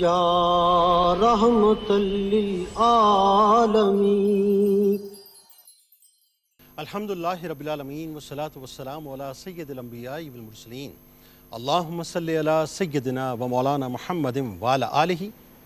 یا رحمت للعالمین۔ الحمدللہ رب العالمین والصلاة والسلام علی سید الانبیاء والمرسلین، اللہم صلی علی سیدنا و مولانا محمد وعلی آلہ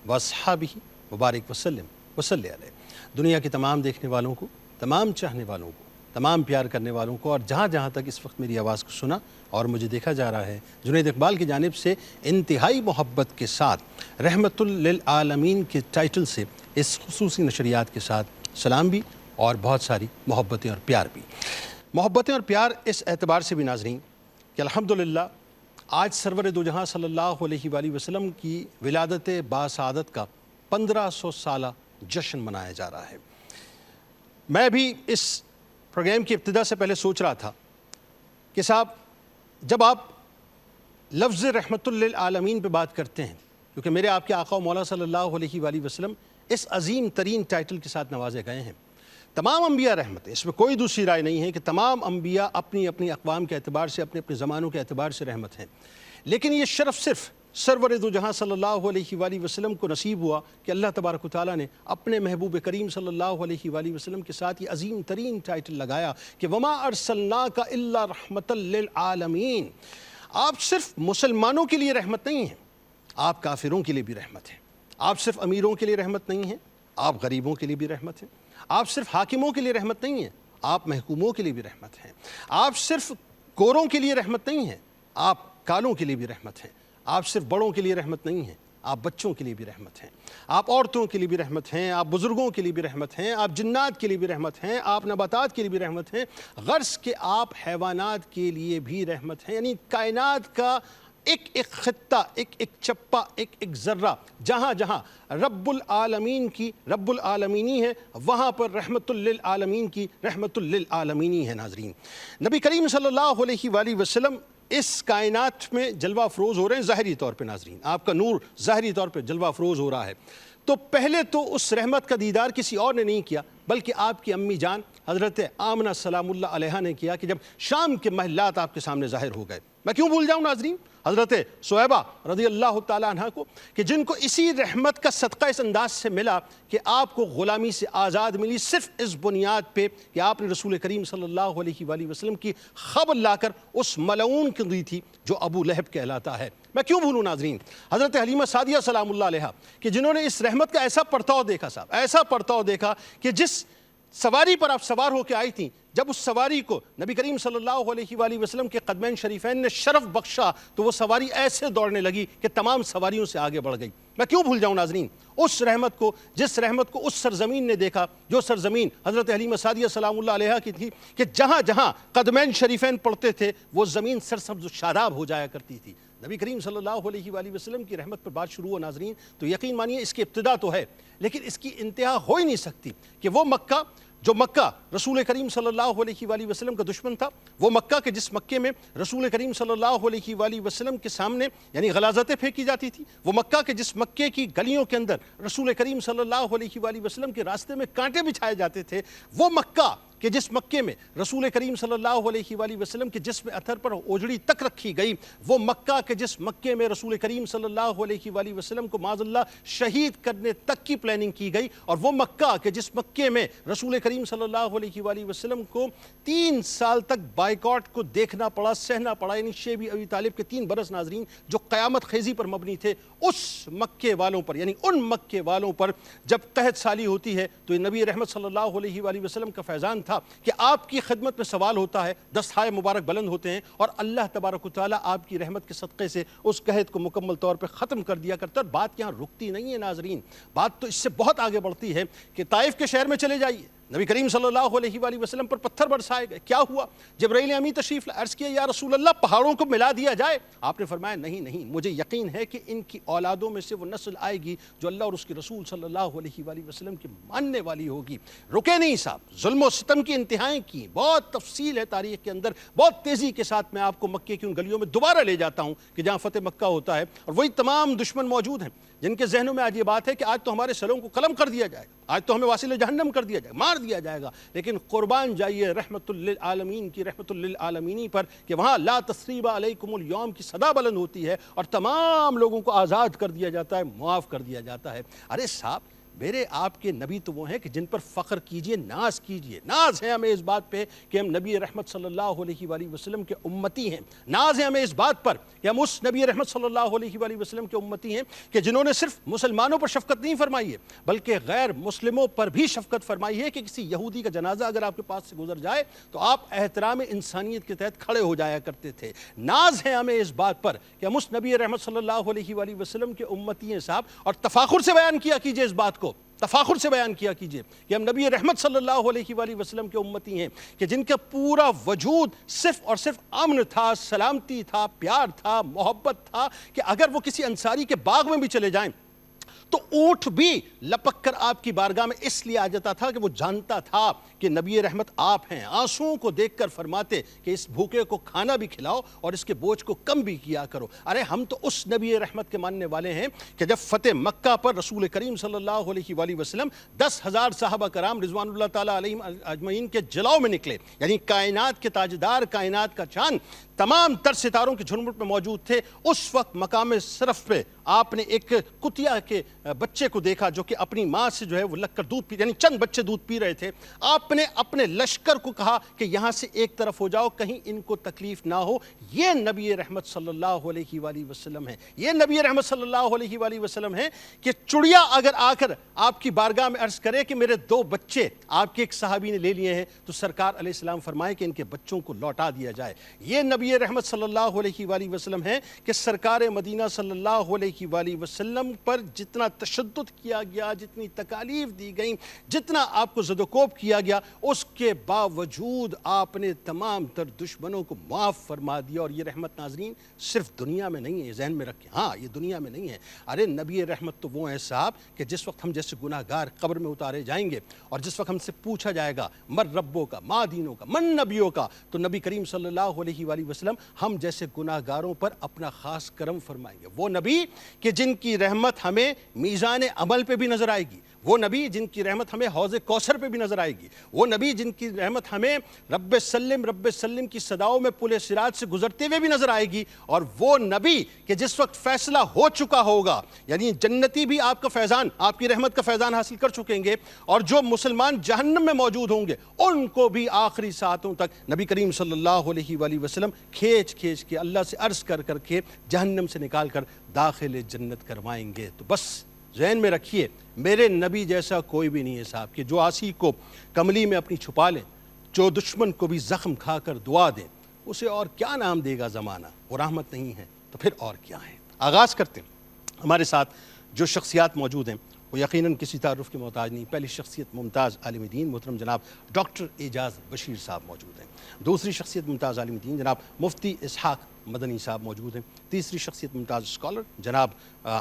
واصحابہ وبارک وسلم وصلی علیہ۔ دنیا کے تمام دیکھنے والوں کو، تمام چاہنے والوں کو، تمام پیار کرنے والوں کو، اور جہاں جہاں تک اس وقت میری آواز کو سنا اور مجھے دیکھا جا رہا ہے، جنید اقبال کی جانب سے انتہائی محبت کے ساتھ رحمت للعالمین کے ٹائٹل سے اس خصوصی نشریات کے ساتھ سلام بھی اور بہت ساری محبتیں اور پیار بھی۔ محبتیں اور پیار اس اعتبار سے بھی ناظرین کہ الحمدللہ آج سرور دو جہاں صلی اللہ علیہ وآلہ وسلم کی ولادت باسعادت کا 1500 سالہ جشن منایا جا رہا ہے۔ میں بھی اس پروگرام کی ابتدا سے پہلے سوچ رہا تھا کہ صاحب جب آپ لفظ رحمت للعالمین پہ بات کرتے ہیں، کیونکہ میرے آپ کے آقا و مولا صلی اللہ علیہ وآلہ وسلم اس عظیم ترین ٹائٹل کے ساتھ نوازے گئے ہیں، تمام انبیاء رحمت، اس میں کوئی دوسری رائے نہیں ہے کہ تمام انبیاء اپنی اپنی اقوام کے اعتبار سے، اپنے اپنے زمانوں کے اعتبار سے رحمت ہیں، لیکن یہ شرف صرف سرور دو جہاں صلی اللہ علیہ وآلہ وسلم کو نصیب ہوا کہ اللہ تبارک و تعالیٰ نے اپنے محبوب کریم صلی اللہ علیہ وآلہ وسلم کے ساتھ یہ عظیم ترین ٹائٹل لگایا کہ وما ارسلناک الا رحمت للعالمین۔ آپ صرف مسلمانوں کے لیے رحمت نہیں ہیں، آپ کافروں کے لیے بھی رحمت ہیں۔ آپ صرف امیروں کے لیے رحمت نہیں ہیں، آپ غریبوں کے لیے بھی رحمت ہیں۔ آپ صرف حاکموں کے لیے رحمت نہیں ہیں، آپ محکوموں کے لیے بھی رحمت ہیں۔ آپ صرف گوروں کے لیے رحمت نہیں ہیں، آپ کالوں کے لیے بھی رحمت ہیں۔ آپ صرف بڑوں کے لیے رحمت نہیں ہیں، آپ بچوں کے لیے بھی رحمت ہیں۔ آپ عورتوں کے لیے بھی رحمت ہیں، آپ بزرگوں کے لیے بھی رحمت ہیں، آپ جنات کے لیے بھی رحمت ہیں، آپ نباتات کے لیے بھی رحمت ہیں، غرض کہ آپ حیوانات کے لیے بھی رحمت ہیں۔ یعنی کائنات کا ایک ایک خطہ، ایک ایک چپا، ایک ایک ذرہ، جہاں جہاں رب العالمین کی رب العالمینی ہے، وہاں پر رحمت للعالمین کی رحمت للعالمینی ہے۔ ناظرین، نبی کریم صلی اللہ علیہ وآلہ وسلم اس کائنات میں جلوہ افروز ہو رہے ہیں ظاہری طور پہ۔ ناظرین، آپ کا نور ظاہری طور پہ جلوہ افروز ہو رہا ہے، تو پہلے تو اس رحمت کا دیدار کسی اور نے نہیں کیا بلکہ آپ کی امی جان حضرت آمنہ سلام اللہ علیہا نے کیا کہ جب شام کے محلات آپ کے سامنے ظاہر ہو گئے۔ میں کیوں بھول جاؤں ناظرین حضرت صہیبہ رضی اللہ تعالیٰ عنہ کو، کہ جن کو اسی رحمت کا صدقہ اس انداز سے ملا کہ آپ کو غلامی سے آزاد ملی، صرف اس بنیاد پہ کہ آپ نے رسول کریم صلی اللہ علیہ وآلہ وسلم کی خبر لا کر اس ملعون کو دی تھی جو ابو لہب کہلاتا ہے۔ میں کیوں بھولوں ناظرین حضرت حلیمہ سعدیہ سلام اللہ علیہا کہ جنہوں نے اس رحمت کا ایسا پرتاؤ دیکھا، صاحب ایسا پرتاؤ دیکھا کہ جس سواری پر آپ سوار ہو کے آئی تھیں، جب اس سواری کو نبی کریم صلی اللہ علیہ وآلہ وسلم کے قدمین شریفین نے شرف بخشا تو وہ سواری ایسے دوڑنے لگی کہ تمام سواریوں سے آگے بڑھ گئی۔ میں کیوں بھول جاؤں ناظرین اس رحمت کو، جس رحمت کو اس سرزمین نے دیکھا، جو سرزمین حضرت حلیمہ سعدیہ سلام اللہ علیہا کی تھی کہ جہاں جہاں قدمین شریفین پڑھتے تھے وہ زمین سرسبز و شاداب ہو جایا کرتی تھی۔ نبی کریم صلی اللہ علیہ وآلہ وسلم کی رحمت پر بات شروع ہو ناظرین تو یقین مانیے اس کی ابتدا تو ہے لیکن اس کی انتہا ہو ہی نہیں سکتی کہ وہ مکہ، جو مکہ رسول کریم صلی اللہ علیہ وآلہ وسلم کا دشمن تھا، وہ مکہ کہ جس مکے میں رسول کریم صلی اللہ علیہ وآلہ وسلم کے سامنے یعنی غلاظتیں پھینکی جاتی تھی، وہ مکہ کہ جس مکے کی گلیوں کے اندر رسول کریم صلی اللہ علیہ وآلہ وسلم کے راستے میں کانٹے بچھائے جاتے تھے، وہ مکہ کہ جس مکے میں رسول کریم صلی اللہ علیہ وآلہ وسلم کے جسم اطہر پر اوجڑی تک رکھی گئی، وہ مکہ کہ جس مکے میں رسول کریم صلی اللہ علیہ وآلہ وسلم کو معاذ اللہ شہید کرنے تک کی پلاننگ کی گئی، اور وہ مکہ کہ جس مکے میں رسول کریم صلی اللہ علیہ وآلہ وسلم کو 3 سال تک بائیکاٹ کو دیکھنا پڑا، سہنا پڑا، یعنی شیب ابی طالب کے 3 برس ناظرین جو قیامت خیزی پر مبنی تھے، اس مکے والوں پر یعنی ان مکے والوں پر جب قحط سالی ہوتی ہے تو یہ نبی رحمت صلی اللہ علیہ وآلہ وسلم کا فیضان تھا کہ آپ کی خدمت میں سوال ہوتا ہے، دستہائے مبارک بلند ہوتے ہیں اور اللہ تبارک و تعالیٰ آپ کی رحمت کے صدقے سے اس قحط کو مکمل طور پر ختم کر دیا کرتا ہے۔ بات یہاں رکتی نہیں ہے ناظرین، بات تو اس سے بہت آگے بڑھتی ہے کہ طائف کے شہر میں چلے جائیے، نبی کریم صلی اللہ علیہ وآلہ وسلم پر پتھر برسائے گئے، کیا ہوا؟ جبرائیل امین تشریف لائے، عرض کیا یا رسول اللہ پہاڑوں کو ملا دیا جائے؟ آپ نے فرمایا نہیں، مجھے یقین ہے کہ ان کی اولادوں میں سے وہ نسل آئے گی جو اللہ اور اس کے رسول صلی اللہ علیہ وآلہ وسلم کی ماننے والی ہوگی۔ رکے نہیں صاحب، ظلم و ستم کی انتہائیں کی، بہت تفصیل ہے تاریخ کے اندر، بہت تیزی کے ساتھ میں آپ کو مکے کی ان گلیوں میں دوبارہ لے جاتا ہوں کہ جہاں فتح مکہ ہوتا ہے، اور وہی تمام دشمن موجود ہیں جن کے ذہنوں میں آج یہ بات ہے کہ آج تو ہمارے سروں کو قلم کر دیا جائے، آج تو ہمیں واصل جہنم کر دیا جائے۔ مار دیا جائے گا، لیکن قربان جائیے رحمت للعالمین کی رحمت للعالمینی پر کہ وہاں لا تثریب علیکم اليوم کی صدا بلند ہوتی ہے اور تمام لوگوں کو آزاد کر دیا جاتا ہے، معاف کر دیا جاتا ہے۔ ارے صاحب میرے آپ کے نبی تو وہ ہیں کہ جن پر فخر کیجئے، ناز کیجئے۔ ناز ہے ہمیں اس بات پہ کہ ہم نبی رحمت صلی اللہ علیہ وآلہ وسلم کے امتی ہیں، ناز ہے ہمیں اس بات پر کہ ہم اس نبی رحمت صلی اللہ علیہ وآلہ وسلم کے امتی ہیں کہ جنہوں نے صرف مسلمانوں پر شفقت نہیں فرمائی ہے بلکہ غیر مسلموں پر بھی شفقت فرمائی ہے کہ کسی یہودی کا جنازہ اگر آپ کے پاس سے گزر جائے تو آپ احترام انسانیت کے تحت کھڑے ہو جایا کرتے تھے۔ ناز ہے ہمیں اس بات پر کہ ہم اس نبی رحمت صلی اللہ علیہ وآلہ وسلم کے امتی ہیں صاحب، اور تفاخر سے بیان کیا کیجئے اس بات کو، تفاخر سے بیان کیا کیجئے کہ ہم نبی رحمت صلی اللہ علیہ وآلہ وسلم کے امتی ہیں کہ جن کا پورا وجود صرف اور صرف امن تھا، سلامتی تھا، پیار تھا، محبت تھا کہ اگر وہ کسی انصاری کے باغ میں بھی چلے جائیں تو اونٹ بھی لپک کر آپ کی بارگاہ میں اس لیے آ جاتا تھا کہ وہ جانتا تھا کہ نبی رحمت آپ ہیں۔ آنسوؤں کو دیکھ کر فرماتے کہ اس بھوکے کو کھانا بھی کھلاؤ اور اس کے بوجھ کو کم بھی کیا کرو۔ ارے ہم تو اس نبی رحمت کے ماننے والے ہیں کہ جب فتح مکہ پر رسول کریم صلی اللہ علیہ وآلہ وسلم 10,000 صحابہ کرام رضوان اللہ تعالیٰ علیہم اجمعین کے جلاؤ میں نکلے، یعنی کائنات کے تاجدار، کائنات کا چاند، تمام تر ستاروں کے جھرمٹ میں موجود تھے، اس وقت مقام صرف پہ آپ نے ایک کتیا کے بچے کو دیکھا جو کہ اپنی ماں سے جو ہے وہ لگ کر دودھ پی، یعنی چند بچے دودھ پی رہے تھے۔ آپ نے اپنے لشکر کو کہا کہ یہاں سے ایک طرف ہو جاؤ، کہیں ان کو تکلیف نہ ہو۔ یہ نبی رحمت صلی اللہ علیہ وآلہ وسلم ہے، یہ نبی رحمت صلی اللہ علیہ وآلہ وسلم ہے کہ چڑیا اگر آ کر آپ کی بارگاہ میں عرض کرے کہ میرے 2 بچے آپ کے ایک صحابی نے لے لیے ہیں تو سرکار علیہ السلام فرمائے کہ ان کے بچوں کو لوٹا دیا جائے۔ یہ نبی رحمت صلی اللہ علیہ وآلہ وسلم ہے کہ سرکار مدینہ صلی اللہ علیہ وآلہ وسلم پر جتنا تشدد کیا گیا، جتنی تکالیف دی گئیں، جتنا آپ کو زد و کوب کیا گیا، اس کے باوجود آپ نے تمام تر دشمنوں کو معاف فرما دیا۔ اور یہ رحمت ناظرین صرف دنیا میں نہیں ہے، یہ ذہن میں رکھیں، ہاں یہ دنیا میں نہیں ہے۔ ارے نبی رحمت تو وہ ہیں صاحب کہ جس وقت ہم جیسے گناہ گار قبر میں اتارے جائیں گے اور جس وقت ہم سے پوچھا جائے گا من ربوں کا، ما دینوں کا، من نبیوں کا، تو نبی کریم صلی اللہ علیہ وآلہ وسلم ہم جیسے گناہ گاروں پر اپنا خاص کرم فرمائیں گے۔ وہ نبی کہ جن کی رحمت ہمیں میزان عمل پہ بھی نظر آئے گی، وہ نبی جن کی رحمت ہمیں حوض کوثر پہ بھی نظر آئے گی، وہ نبی جن کی رحمت ہمیں رب سلم کی صداؤں میں پل صراط سے گزرتے ہوئے بھی نظر آئے گی، اور وہ نبی کہ جس وقت فیصلہ ہو چکا ہوگا، یعنی جنتی بھی آپ کا فیضان، آپ کی رحمت کا فیضان حاصل کر چکیں گے، اور جو مسلمان جہنم میں موجود ہوں گے ان کو بھی آخری ساعتوں تک نبی کریم صلی اللہ علیہ وآلہ وسلم کھینچ کے اللہ سے عرض کر کے جہنم سے نکال کر داخل جنت کروائیں گے۔ تو بس ذہن میں رکھیے میرے نبی جیسا کوئی بھی نہیں ہے صاحب، کہ جو آسی کو کملی میں اپنی چھپا لیں، جو دشمن کو بھی زخم کھا کر دعا دیں، اسے اور کیا نام دے گا زمانہ؟ وہ رحمت نہیں ہے تو پھر اور کیا ہے؟ آغاز کرتے ہیں۔ ہمارے ساتھ جو شخصیات موجود ہیں وہ یقیناً کسی تعارف کے محتاج نہیں۔ پہلی شخصیت ممتاز عالم دین محترم جناب ڈاکٹر اعجاز بشیر صاحب موجود ہیں۔ دوسری شخصیت ممتاز عالم دین جناب مفتی اسحاق مدنی صاحب موجود ہیں۔ تیسری شخصیت ممتاز اسکالر جناب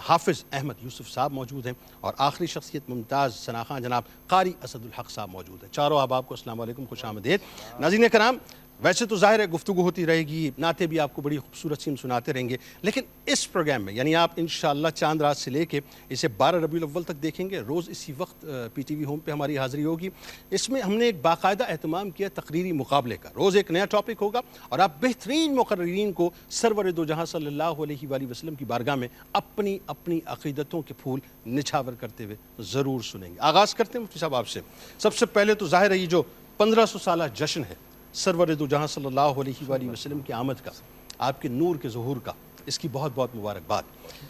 حافظ احمد یوسف صاحب موجود ہیں، اور آخری شخصیت ممتاز ثناخواں جناب قاری اسد الحق صاحب موجود ہیں۔ چاروں احباب کو السلام علیکم، خوش آمدید۔ ناظرین کرام، ویسے تو ظاہر ہے گفتگو ہوتی رہے گی، نعتیں بھی آپ کو بڑی خوبصورت سی ہم سناتے رہیں گے، لیکن اس پروگرام میں یعنی آپ انشاءاللہ چاند رات سے لے کے اسے 12 ربیع الاول تک دیکھیں گے، روز اسی وقت پی ٹی وی ہوم پہ ہماری حاضری ہوگی۔ اس میں ہم نے ایک باقاعدہ اہتمام کیا تقریری مقابلے کا، روز ایک نیا ٹاپک ہوگا اور آپ بہترین مقررین کو سرور دو جہاں صلی اللہ علیہ وآلہ وسلم کی بارگاہ میں اپنی اپنی عقیدتوں کے پھول نچھاور کرتے ہوئے ضرور سنیں گے۔ آغاز کرتے ہیں مفتی صاحب آپ سے۔ سب سے پہلے تو ظاہر ہے یہ جو 1500 سالہ جشن ہے سرور دو جہاں صلی اللہ علیہ وآلہ وسلم کی آمد کا، آپ کے نور کے ظہور کا، اس کی بہت بہت مبارکباد۔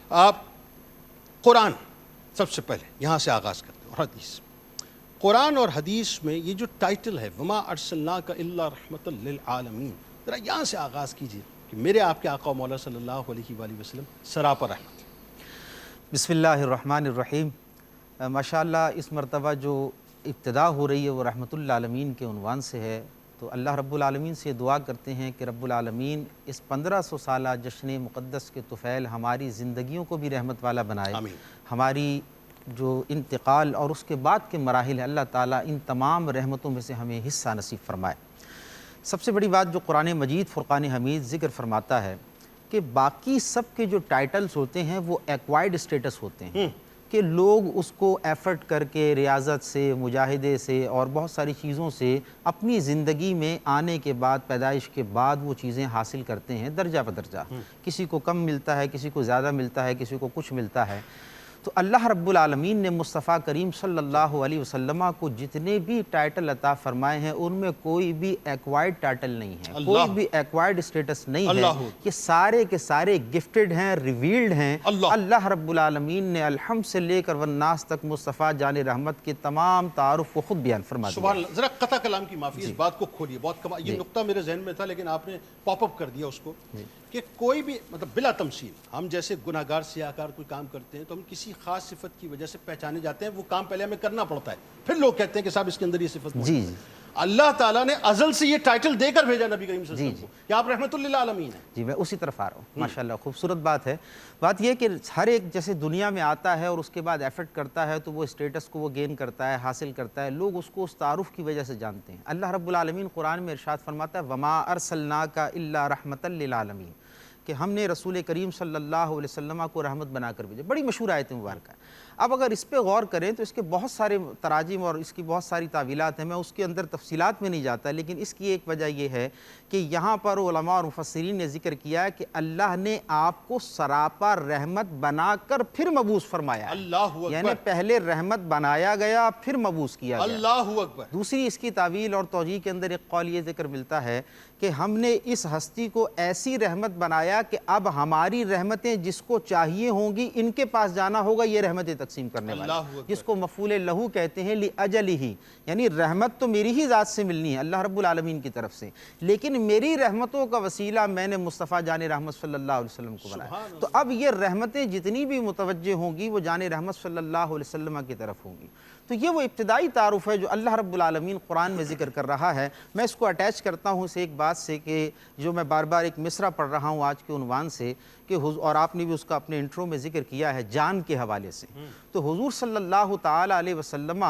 آپ قرآن سب سے پہلے یہاں سے آغاز کرتے ہیں، اور حدیث، قرآن اور حدیث میں یہ جو ٹائٹل ہے وما ارسلناک الا رحمۃ للعالمین، ذرا یہاں سے آغاز کیجیے کہ میرے آپ کے آقا و مولا صلی اللہ علیہ وآلہ وسلم سراپا رحمت۔ بسم اللہ الرحمن الرحیم۔ ماشاءاللہ اس مرتبہ جو ابتدا ہو رہی ہے وہ رحمت للعالمین کے عنوان سے ہے، تو اللہ رب العالمین سے دعا کرتے ہیں کہ رب العالمین اس 1500 سالہ جشن مقدس کے طفیل ہماری زندگیوں کو بھی رحمت والا بنائے، آمین۔ ہماری جو انتقال اور اس کے بعد کے مراحل ہے اللہ تعالیٰ ان تمام رحمتوں میں سے ہمیں حصہ نصیب فرمائے۔ سب سے بڑی بات جو قرآن مجید فرقان حمید ذکر فرماتا ہے کہ باقی سب کے جو ٹائٹلز ہوتے ہیں وہ ایکوائرڈ اسٹیٹس ہوتے ہیں، کہ لوگ اس کو ایفرٹ کر کے ریاضت سے، مجاہدے سے اور بہت ساری چیزوں سے اپنی زندگی میں آنے کے بعد، پیدائش کے بعد وہ چیزیں حاصل کرتے ہیں درجہ بدرجہ. کسی کو کم ملتا ہے، کسی کو زیادہ ملتا ہے، کسی کو کچھ ملتا ہے. تو اللہ رب العالمین نے مصطفیٰ کریم صلی اللہ علیہ وسلم کو جتنے بھی ٹائٹل عطا فرمائے ہیں ان میں کوئی بھی ایکوائرڈ ٹائٹل نہیں ہے، کوئی بھی ایکوائرڈ اسٹیٹس نہیں ہے. یہ سارے کے سارے گفٹڈ ہیں، ریویلڈ ہیں. اللہ رب العالمین نے الحمد سے لے کر والناس تک مصطفیٰ جان رحمت کے تمام تعارف کو خود بیان فرما دیا. سبحان اللہ. ذرا قطع کلام کی معافی، اس بات کو کھولیے. بہت کمال، یہ نقطہ میرے ذہن میں تھا لیکن آپ نے پاپ اپ کر دیا اس کو، کہ کوئی بھی مطلب بلا تمثیل ہم جیسے گناہگار سیاہکار کوئی کام کرتے ہیں تو ہم کسی خاص صفت کی وجہ سے پہچانے جاتے ہیں، وہ کام پہلے ہمیں کرنا پڑتا ہے، پھر لوگ کہتے ہیں کہ صاحب اس کے اندر یہ صفت موجود ہے. اللہ تعالیٰ نے ازل سے یہ ٹائٹل دے کر بھیجا نبی کریم صلی اللہ علیہ وسلم کو کہ آپ رحمت للعالمین ہیں. جی میں اسی طرف آ رہا ہوں. ماشاءاللہ خوبصورت بات ہے. بات یہ کہ ہر ایک جیسے دنیا میں آتا ہے اور اس کے بعد ایفرٹ کرتا ہے تو وہ اسٹیٹس کو وہ گین کرتا ہے، حاصل کرتا ہے. لوگ اس کو اس تعارف کی وجہ سے جانتے ہیں. اللہ رب العالمین قرآن میں ارشاد فرماتا ہے وما ارسلناک الا رحمتا للعالمین، کہ ہم نے رسول کریم صلی اللہ علیہ وسلم کو رحمت بنا کر بھیجا. بڑی مشہور آیت مبارکہ ہے. اب اگر اس پہ غور کریں تو اس کے بہت سارے تراجم اور اس کی بہت ساری تعویلات ہیں. میں اس کے اندر تفصیلات میں نہیں جاتا، لیکن اس کی ایک وجہ یہ ہے کہ یہاں پر علماء اور مفسرین نے ذکر کیا ہے کہ اللہ نے آپ کو سراپا رحمت بنا کر پھر مبعوث فرمایا. اللہ اکبر. یعنی پہلے رحمت بنایا گیا پھر مبعوث کیا گیا. اللہ اکبر. دوسری اس کی تعویل اور توجیہ کے اندر ایک قول یہ ذکر ملتا ہے کہ ہم نے اس ہستی کو ایسی رحمت بنایا کہ اب ہماری رحمتیں جس کو چاہیے ہوں گی ان کے پاس جانا ہوگا یہ رحمتیں تقسیم کرنے والا، جس کو مفعول لہو کہتے ہیں لِأَجَلِهِ. یعنی رحمت تو میری ہی ذات سے ملنی ہے اللہ رب العالمین کی طرف سے، لیکن میری رحمتوں کا وسیلہ میں نے مصطفیٰ جان رحمت صلی اللہ علیہ وسلم کو بنایا. تو اب یہ رحمتیں جتنی بھی متوجہ ہوں گی وہ جان رحمت صلی اللہ علیہ وسلم کی طرف ہوں گی. تو یہ وہ ابتدائی تعارف ہے جو اللہ رب العالمین قرآن میں ذکر کر رہا ہے. میں اس کو اٹیچ کرتا ہوں اس ایک بات سے کہ جو میں بار بار ایک مصرع پڑھ رہا ہوں آج کے عنوان سے، کہ اور آپ نے بھی اس کا اپنے انٹرو میں ذکر کیا ہے جان کے حوالے سے. تو حضور صلی اللہ تعالیٰ علیہ وسلم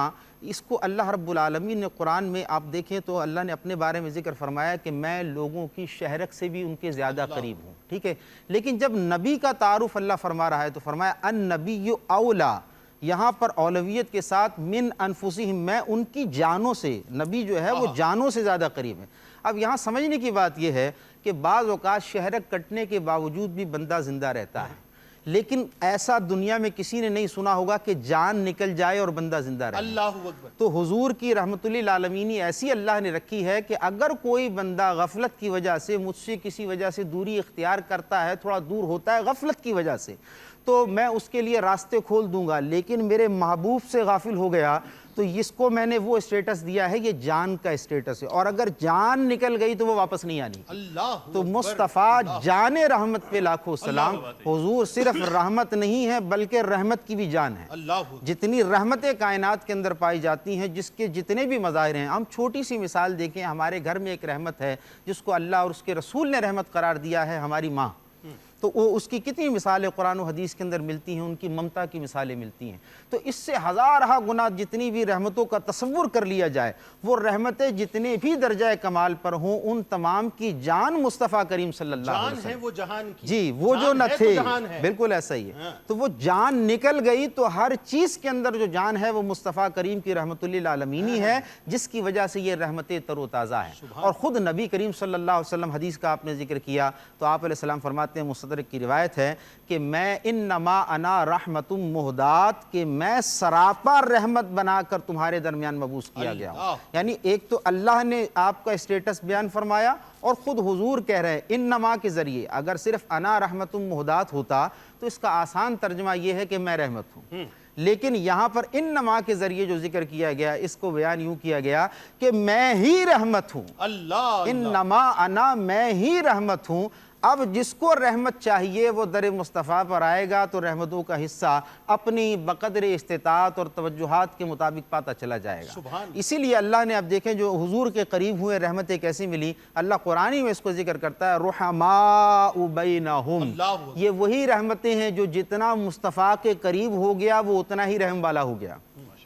اس کو اللہ رب العالمین نے قرآن میں آپ دیکھیں تو اللہ نے اپنے بارے میں ذکر فرمایا کہ میں لوگوں کی شہرک سے بھی ان کے زیادہ قریب ہوں. ٹھیک ہے، لیکن جب نبی کا تعارف اللہ فرما رہا ہے تو فرمایا النبی اولا، یہاں پر اولویت کے ساتھ من انفسہم، میں ان کی جانوں سے، نبی جو ہے وہ جانوں سے زیادہ قریب ہے. اب یہاں سمجھنے کی بات یہ ہے کہ بعض اوقات شہرک کٹنے کے باوجود بھی بندہ زندہ رہتا ہے، لیکن ایسا دنیا میں کسی نے نہیں سنا ہوگا کہ جان نکل جائے اور بندہ زندہ رہے. اللہ اکبر. تو حضور کی رحمت للعالمینی ایسی اللہ نے رکھی ہے کہ اگر کوئی بندہ غفلت کی وجہ سے مجھ سے کسی وجہ سے دوری اختیار کرتا ہے، تھوڑا دور ہوتا ہے غفلت کی وجہ سے، تو میں اس کے لیے راستے کھول دوں گا. لیکن میرے محبوب سے غافل ہو گیا تو اس کو میں نے وہ اسٹیٹس دیا ہے، یہ جان کا اسٹیٹس ہے، اور اگر جان نکل گئی تو وہ واپس نہیں آنی. اللہ تو مصطفیٰ جان رحمت پہ لاکھوں سلام. حضور صرف رحمت نہیں ہے بلکہ رحمت کی بھی جان ہے. اللہ جتنی رحمتیں کائنات کے اندر پائی جاتی ہیں، جس کے جتنے بھی مظاہر ہیں، ہم چھوٹی سی مثال دیکھیں. ہمارے گھر میں ایک رحمت ہے جس کو اللہ اور اس کے رسول نے رحمت قرار دیا ہے، ہماری ماں. تو وہ اس کی کتنی مثالیں قرآن و حدیث کے اندر ملتی ہیں، ان کی ممتا کی مثالیں ملتی ہیں. تو اس سے ہزارہ گنا جتنی بھی رحمتوں کا تصور کر لیا جائے، وہ رحمتیں جتنے بھی درجہ کمال پر ہوں ان تمام کی جان مصطفیٰ کریم صلی اللہ علیہ جان وسلم. ہے وہ جہان کی. جی وہ جو نہ تھے، بالکل ایسا ہی ہے. تو وہ جان نکل گئی تو ہر چیز کے اندر جو جان ہے وہ مصطفیٰ کریم کی رحمت للعالمینی ہے، جس کی وجہ سے یہ رحمتیں تر و تازہ ہیں. اور خود نبی کریم صلی اللہ علیہ وسلم، حدیث کا آپ نے ذکر کیا تو آپ علیہ السلام فرماتے ہیں، مستدرک کی روایت ہے کہ میں انما انا رحمت مہدات، کہ میں سراپا رحمت بنا کر تمہارے درمیان مبعوث کیا گیا ہوں. یعنی ایک تو اللہ نے آپ کا اسٹیٹس بیان فرمایا اور خود حضور کہہ رہے ہیں انما کے ذریعے. اگر صرف انا رحمت مہدات ہوتا تو اس کا آسان ترجمہ یہ ہے کہ میں رحمت ہوں، لیکن یہاں پر انما کے ذریعے جو ذکر کیا گیا اس کو بیان یوں کیا گیا کہ میں ہی رحمت ہوں. اللہ انما انا، میں ہی رحمت ہوں. اب جس کو رحمت چاہیے وہ در مصطفیٰ پر آئے گا تو رحمتوں کا حصہ اپنی بقدر استطاعت اور توجہات کے مطابق پاتا چلا جائے گا. اسی لیے اللہ نے اب دیکھیں جو حضور کے قریب ہوئے رحمتیں کیسی ملی. اللہ قرآن میں اس کو ذکر کرتا ہے رحماء بینہم. یہ وہی رحمتیں ہیں جو جتنا مصطفیٰ کے قریب ہو گیا وہ اتنا ہی رحم والا ہو گیا،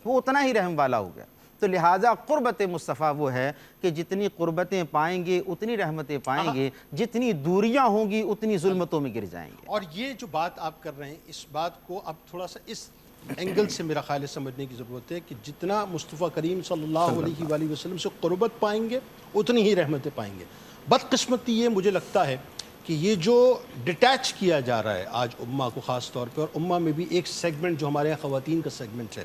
وہ اتنا ہی رحم والا ہو گیا. تو لہٰذا قربت مصطفیٰ وہ ہے کہ جتنی قربتیں پائیں گے اتنی رحمتیں پائیں گے، جتنی دوریاں ہوں گی اتنی ظلمتوں میں گر جائیں گے. اور یہ جو بات آپ کر رہے ہیں اس بات کو اب تھوڑا سا اس اینگل سے میرا خیال ہے سمجھنے کی ضرورت ہے کہ جتنا مصطفیٰ کریم صلی اللہ علیہ وآلہ وسلم سے قربت پائیں گے اتنی ہی رحمتیں پائیں گے. بدقسمتی یہ مجھے لگتا ہے کہ یہ جو ڈیٹیچ کیا جا رہا ہے آج امہ کو خاص طور پہ، اور امہ میں بھی ایک سیگمنٹ جو ہمارے یہاں خواتین کا سیگمنٹ ہے،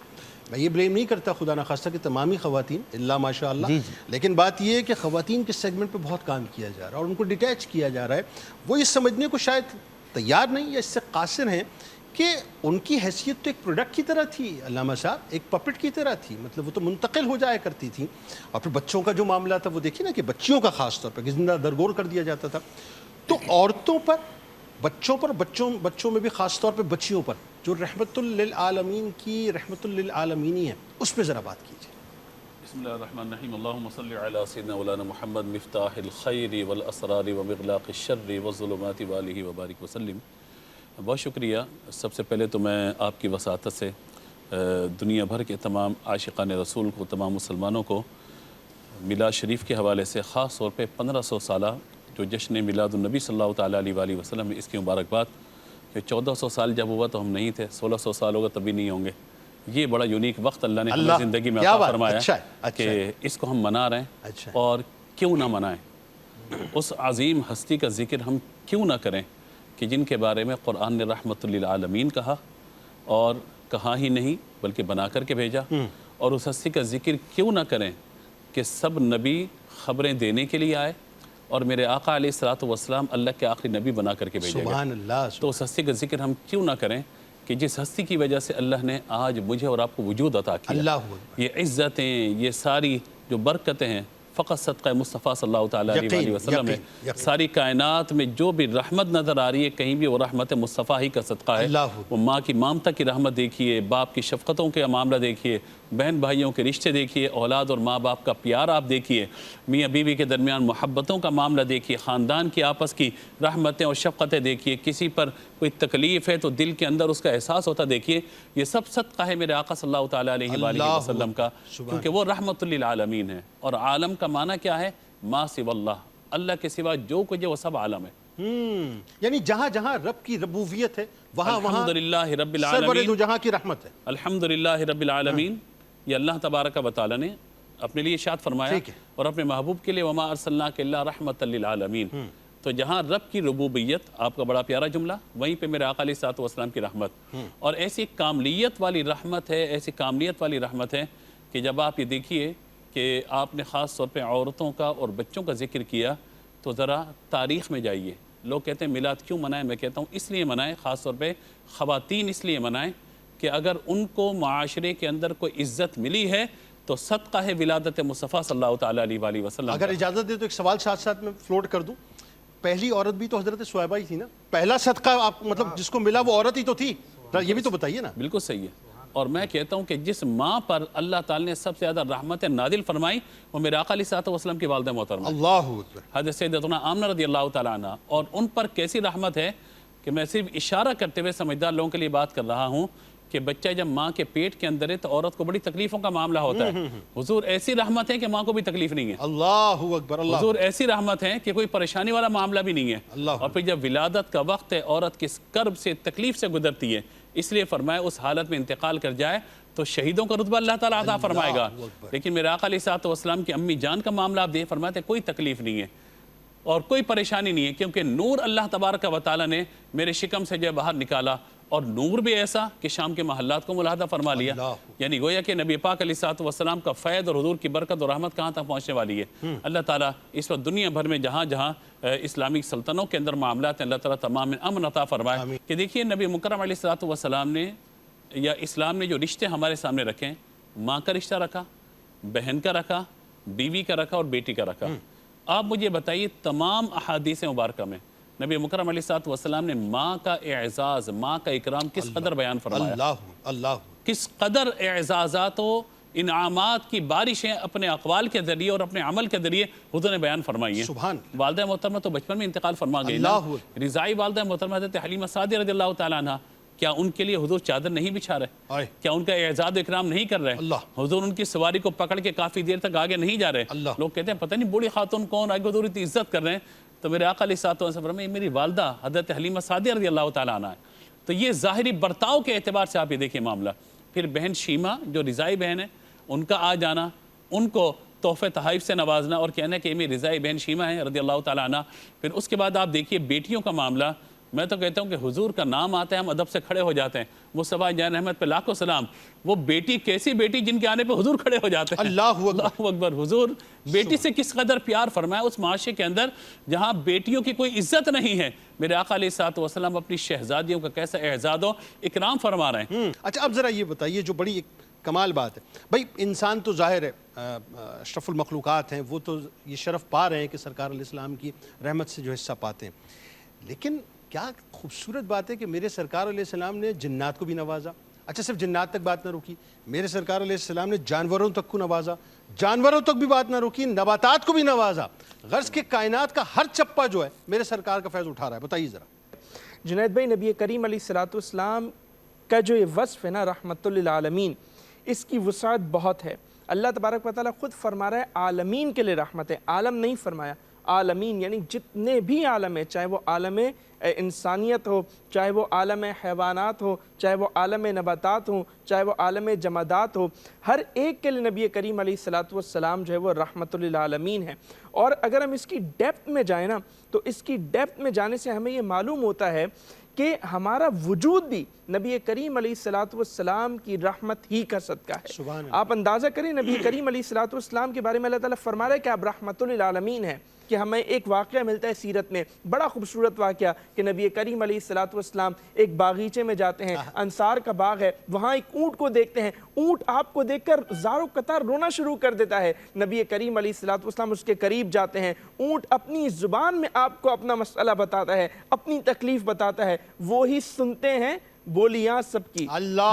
میں یہ بلیم نہیں کرتا خدا نخواستہ کہ تمامی خواتین اللہ ماشاء اللہ، لیکن بات یہ ہے کہ خواتین کے سیگمنٹ پہ بہت کام کیا جا رہا ہے اور ان کو ڈیٹیچ کیا جا رہا ہے. وہ یہ سمجھنے کو شاید تیار نہیں یا اس سے قاصر ہیں کہ ان کی حیثیت تو ایک پروڈکٹ کی طرح تھی علامہ صاحب، ایک پپٹ کی طرح تھی، مطلب وہ تو منتقل ہو جایا کرتی تھی. اور پھر بچوں کا جو معاملہ تھا وہ دیکھیے نا کہ بچیوں کا خاص طور پہ زندہ درگور کر دیا جاتا تھا. تو عورتوں پر، بچوں پر، بچوں میں بھی خاص طور پہ بچیوں پر جو رحمت للعالمین کی رحمت للعالمینی ہے، اس پہ ذرا بات کیجیے. بسم اللہ الرحمن الرحیم. اللہم صلی علی سیدنا مولانا محمد مفتاح الخیر والاسرار ومغلاق الشر والظلمات وآلہ وبارک وسلم. بہت شکریہ. سب سے پہلے تو میں آپ کی وساطت سے دنیا بھر کے تمام عاشقان رسول کو، تمام مسلمانوں کو میلاد شریف کے حوالے سے خاص طور پہ 1500 سالہ جو جشن میلاد النبی صلی اللہ تعالیٰ علیہ وآلہ وسلم ہے، اس کی مبارکباد. کہ 1400 سال جب ہوا تو ہم نہیں تھے، 1600 سال ہوگا تبھی نہیں ہوں گے. یہ بڑا یونیک وقت اللہ نے ہمیں زندگی میں عطا فرمایا کہ اس کو ہم منا رہے ہیں. اور کیوں نہ منائیں؟ اس عظیم ہستی کا ذکر ہم کیوں نہ کریں کہ جن کے بارے میں قرآن نے رحمت للعالمین کہا، اور کہا ہی نہیں بلکہ بنا کر کے بھیجا. اور اس ہستی کا ذکر کیوں نہ کریں کہ سب نبی خبریں دینے کے لیے آئے، اور میرے آقا علیہ الصلوۃ والسلام اللہ کے آخری نبی بنا کر کے بھیجے گئے. سبحان اللہ. تو اس ہستی کا ذکر ہم کیوں نہ کریں کہ جس ہستی کی وجہ سے اللہ نے آج مجھے اور آپ کو وجود عطا کیا. اللہ یہ عزتیں، یہ ساری جو برکتیں ہیں فقط صدقہ مصطفیٰ صلی اللہ تعالیٰ علیہ وآلہ وسلم ہے. ساری کائنات میں جو بھی رحمت نظر آ رہی ہے کہیں بھی وہ رحمت مصطفیٰ ہی کا صدقہ ہے. وہ ماں کی ممتا کی رحمت دیکھیے، باپ کی شفقتوں کے معاملہ دیکھیے، بہن بھائیوں کے رشتے دیکھیے، اولاد اور ماں باپ کا پیار آپ دیکھیے، میاں بیوی کے درمیان محبتوں کا معاملہ دیکھیے، خاندان کی آپس کی رحمتیں اور شفقتیں دیکھیے. کسی پر کوئی تکلیف ہے تو دل کے اندر اس کا احساس ہوتا دیکھیے. یہ سب صدقہ ہے میرے آقا صلی اللہ تعالیٰ علیہ وآلہ وسلم کا، کیونکہ وہ رحمت للعالمین ہے. اور عالم کا معنی کیا ہے؟ ما سوى اللہ، اللہ کے سوا جو کچھ ہے وہ سب عالم ہے. یعنی جہاں جہاں رب کی ربوبیت ہے وہاں الحمدللہ رب سرور العالمین، دو جہاں کی رحمت ہے. الحمدللہ رب العالمین. یہ اللہ تبارک و تعالیٰ نے اپنے لیے ارشاد فرمایا اور اپنے محبوب کے لیے وما ارسلناک الا رحمۃ للعالمین. تو جہاں رب کی ربوبیت، آپ کا بڑا پیارا جملہ، وہیں پہ میرے آقا علیہ الصلوۃ والسلام کی رحمت. اور ایسی کاملیت والی رحمت ہے، ایسی کاملیت والی رحمت ہے کہ جب آپ یہ دیکھیے کہ آپ نے خاص طور پہ عورتوں کا اور بچوں کا ذکر کیا تو ذرا تاریخ میں جائیے. لوگ کہتے ہیں میلاد کیوں منائیں؟ میں کہتا ہوں اس لیے منائیں، خاص طور پہ خواتین اس لیے منائیں کہ اگر ان کو معاشرے کے اندر کوئی عزت ملی ہے تو صدقہ ہے ولادت مصطفیٰ صلی اللہ تعالیٰ علیہ وآلہ وسلم. اگر اجازت دے تو ایک سوال ساتھ ساتھ میں فلوٹ کر دوں. پہلی عورت بھی تو حضرت صہیبہ ہی تھی نا. پہلا صدقہ آپ مطلب جس کو ملا وہ عورت ہی تو تھی. یہ بھی تو بتائیے نا. بالکل صحیح ہے. اور میں کہتا ہوں کہ جس ماں پر اللہ تعالیٰ نے سب سے زیادہ رحمت نازل فرمائی وہ میرے آقا علیہ الصلوۃ والسلام کی والدہ محترمہ اللہ اکبر حضرت سیدتنا آمنہ رضی اللہ تعالیٰ عنہ. اور ان پر کیسی رحمت ہے کہ میں صرف اشارہ کرتے ہوئے سمجھدار لوگوں کے لیے بات کر رہا ہوں کہ بچہ جب ماں کے پیٹ کے اندر ہے تو عورت کو بڑی تکلیفوں کا معاملہ ہوتا ہے. حضور ایسی رحمت ہے کہ ماں کو بھی تکلیف نہیں ہے. اللہ اکبر. حضور ایسی رحمت ہے کہ کوئی پریشانی والا معاملہ بھی نہیں ہے. اور پھر جب ولادت کا وقت ہے عورت کس کرب سے تکلیف سے گزرتی ہے، اس لیے فرمایا اس حالت میں انتقال کر جائے تو شہیدوں کا رتبہ اللہ تعالیٰ عطا فرمائے گا. لیکن میرے آقا علیہ الصلوۃ والسلام کی امی جان کا معاملہ آپ دیکھ فرماتے کوئی تکلیف نہیں ہے اور کوئی پریشانی نہیں ہے، کیونکہ نور اللہ تبارک و تعالیٰ نے میرے شکم سے جو باہر نکالا، اور نور بھی ایسا کہ شام کے محلات کو ملاحظہ فرما لیا. یعنی گویا کہ نبی پاک علیہ الصلوۃ والسلام کا فیض اور حضور کی برکت اور رحمت کہاں تک پہنچنے والی ہے. اللہ تعالیٰ اس وقت دنیا بھر میں جہاں جہاں اسلامی سلطنوں کے اندر معاملات ہیں، اللہ تعالیٰ تمام امن عطا فرمائے. کہ دیکھیے نبی مکرم علیہ الصلوۃ والسلام نے یا اسلام نے جو رشتے ہمارے سامنے رکھے، ماں کا رشتہ رکھا، بہن کا رکھا، بیوی کا رکھا اور بیٹی کا رکھا. آپ مجھے بتائیے تمام احادیث مبارکہ میں نبی مکرم علیہ الصلوۃ والسلام نے ماں کا اعزاز، ماں کا اکرام کس قدر بیان فرمایا. اللہ کس قدر اعزازات و انعامات کی بارشیں اپنے اقوال کے ذریعے اور اپنے عمل کے ذریعے حضور نے بیان فرمائی ہیں. سبحان. والدہ محترمہ تو بچپن میں انتقال فرما گئی نا. رضائی والدہ محترمہ حضرت حلیمہ سعدیہ رضی اللہ تعالیٰ عنہ، کیا ان کے لیے حضور چادر نہیں بچھا رہے؟ کیا ان کا اعزاز و اکرام نہیں کر رہے؟ حضور ان کی سواری کو پکڑ کے کافی دیر تک آگے نہیں جا رہے. لوگ کہتے ہیں پتہ نہیں بوڑھی خاتون کون آگے حضور اتنی عزت کر رہے ہیں. تو میرے آقا علیہ الصلوۃ والسلام فرمایا یہ میری والدہ حضرت حلیمہ سعدیہ رضی اللہ تعالیٰ عنہ ہے. تو یہ ظاہری برتاؤ کے اعتبار سے آپ یہ دیکھیں معاملہ. پھر بہن شیما جو رضائی بہن ہے ان کا آ جانا، ان کو تحفے تحائف سے نوازنا اور کہنا کہ یہ میری رضائی بہن شیما ہے رضی اللہ تعالیٰ عنہ۔ پھر اس کے بعد آپ دیکھیے بیٹیوں کا معاملہ، میں تو کہتا ہوں کہ حضور کا نام آتا ہے ہم ادب سے کھڑے ہو جاتے ہیں، مصطفیٰ جان احمد پہ لاکھوں سلام۔ وہ بیٹی کیسی بیٹی جن کے آنے پہ حضور کھڑے ہو جاتے ہیں، اللہ اکبر۔ حضور بیٹی سے کس قدر پیار فرمایا اس معاشرے کے اندر جہاں بیٹیوں کی کوئی عزت نہیں ہے، میرے آقا علیہ الصلوۃ والسلام اپنی شہزادیوں کا کیسا اعزاز و اکرام فرما رہے ہیں۔ اچھا اب ذرا یہ بتائیے جو بڑی ایک کمال بات ہے، بھائی انسان تو ظاہر ہے اشرف المخلوقات ہیں، وہ تو یہ شرف پا رہے ہیں کہ سرکار علیہ السلام کی رحمت سے جو حصہ پاتے ہیں، لیکن کیا خوبصورت بات ہے کہ میرے سرکار علیہ السلام نے جنات کو بھی نوازا۔ اچھا صرف جنات تک بات نہ رکی، میرے سرکار علیہ السلام نے جانوروں تک کو نوازا، جانوروں تک بھی بات نہ رکی، نباتات کو بھی نوازا۔ غرض کہ کائنات کا ہر چپا جو ہے میرے سرکار کا فیض اٹھا رہا ہے۔ بتائیے ذرا جنید بھائی، نبی کریم علیہ الصلوۃ والسلام کا جو یہ وصف ہے نا رحمت للعالمین، اس کی وسعت بہت ہے۔ اللہ تبارک و تعالیٰ خود فرما رہا ہے عالمین کے لیے رحمت ہے، عالم نہیں فرمایا، عالمین یعنی جتنے بھی عالم ہیں، چاہے وہ عالم انسانیت ہو، چاہے وہ عالم حیوانات ہو، چاہے وہ عالم نباتات ہوں، چاہے وہ عالم جمادات ہو، ہر ایک کے لیے نبی کریم علیہ الصلوۃ والسلام جو ہے وہ رحمت للعالمین ہے۔ اور اگر ہم اس کی ڈیپتھ میں جائیں نا تو اس کی ڈیپتھ میں جانے سے ہمیں یہ معلوم ہوتا ہے کہ ہمارا وجود بھی نبی کریم علیہ الصلوۃ والسلام کی رحمت ہی کا صدقہ ہے۔ آپ اندازہ کریں نبی کریم علیہ الصلوۃ والسلام کے بارے میں اللہ تعالیٰ فرما رہا ہے کہ آپ رحمت للعالمین ہیں، کہ ہمیں ایک واقعہ ملتا ہے سیرت میں، بڑا خوبصورت واقعہ کہ نبی کریم علیہ الصلوۃ والسلام ایک باغیچے میں جاتے ہیں، انصار کا باغ ہے، وہاں ایک اونٹ کو دیکھتے ہیں، اونٹ آپ کو دیکھ کر زاروں قطار رونا شروع کر دیتا ہے۔ نبی کریم علیہ الصلوۃ والسلام اس کے قریب جاتے ہیں، اونٹ اپنی زبان میں آپ کو اپنا مسئلہ بتاتا ہے، اپنی تکلیف بتاتا ہے، وہی سنتے ہیں بولیاں سب کی،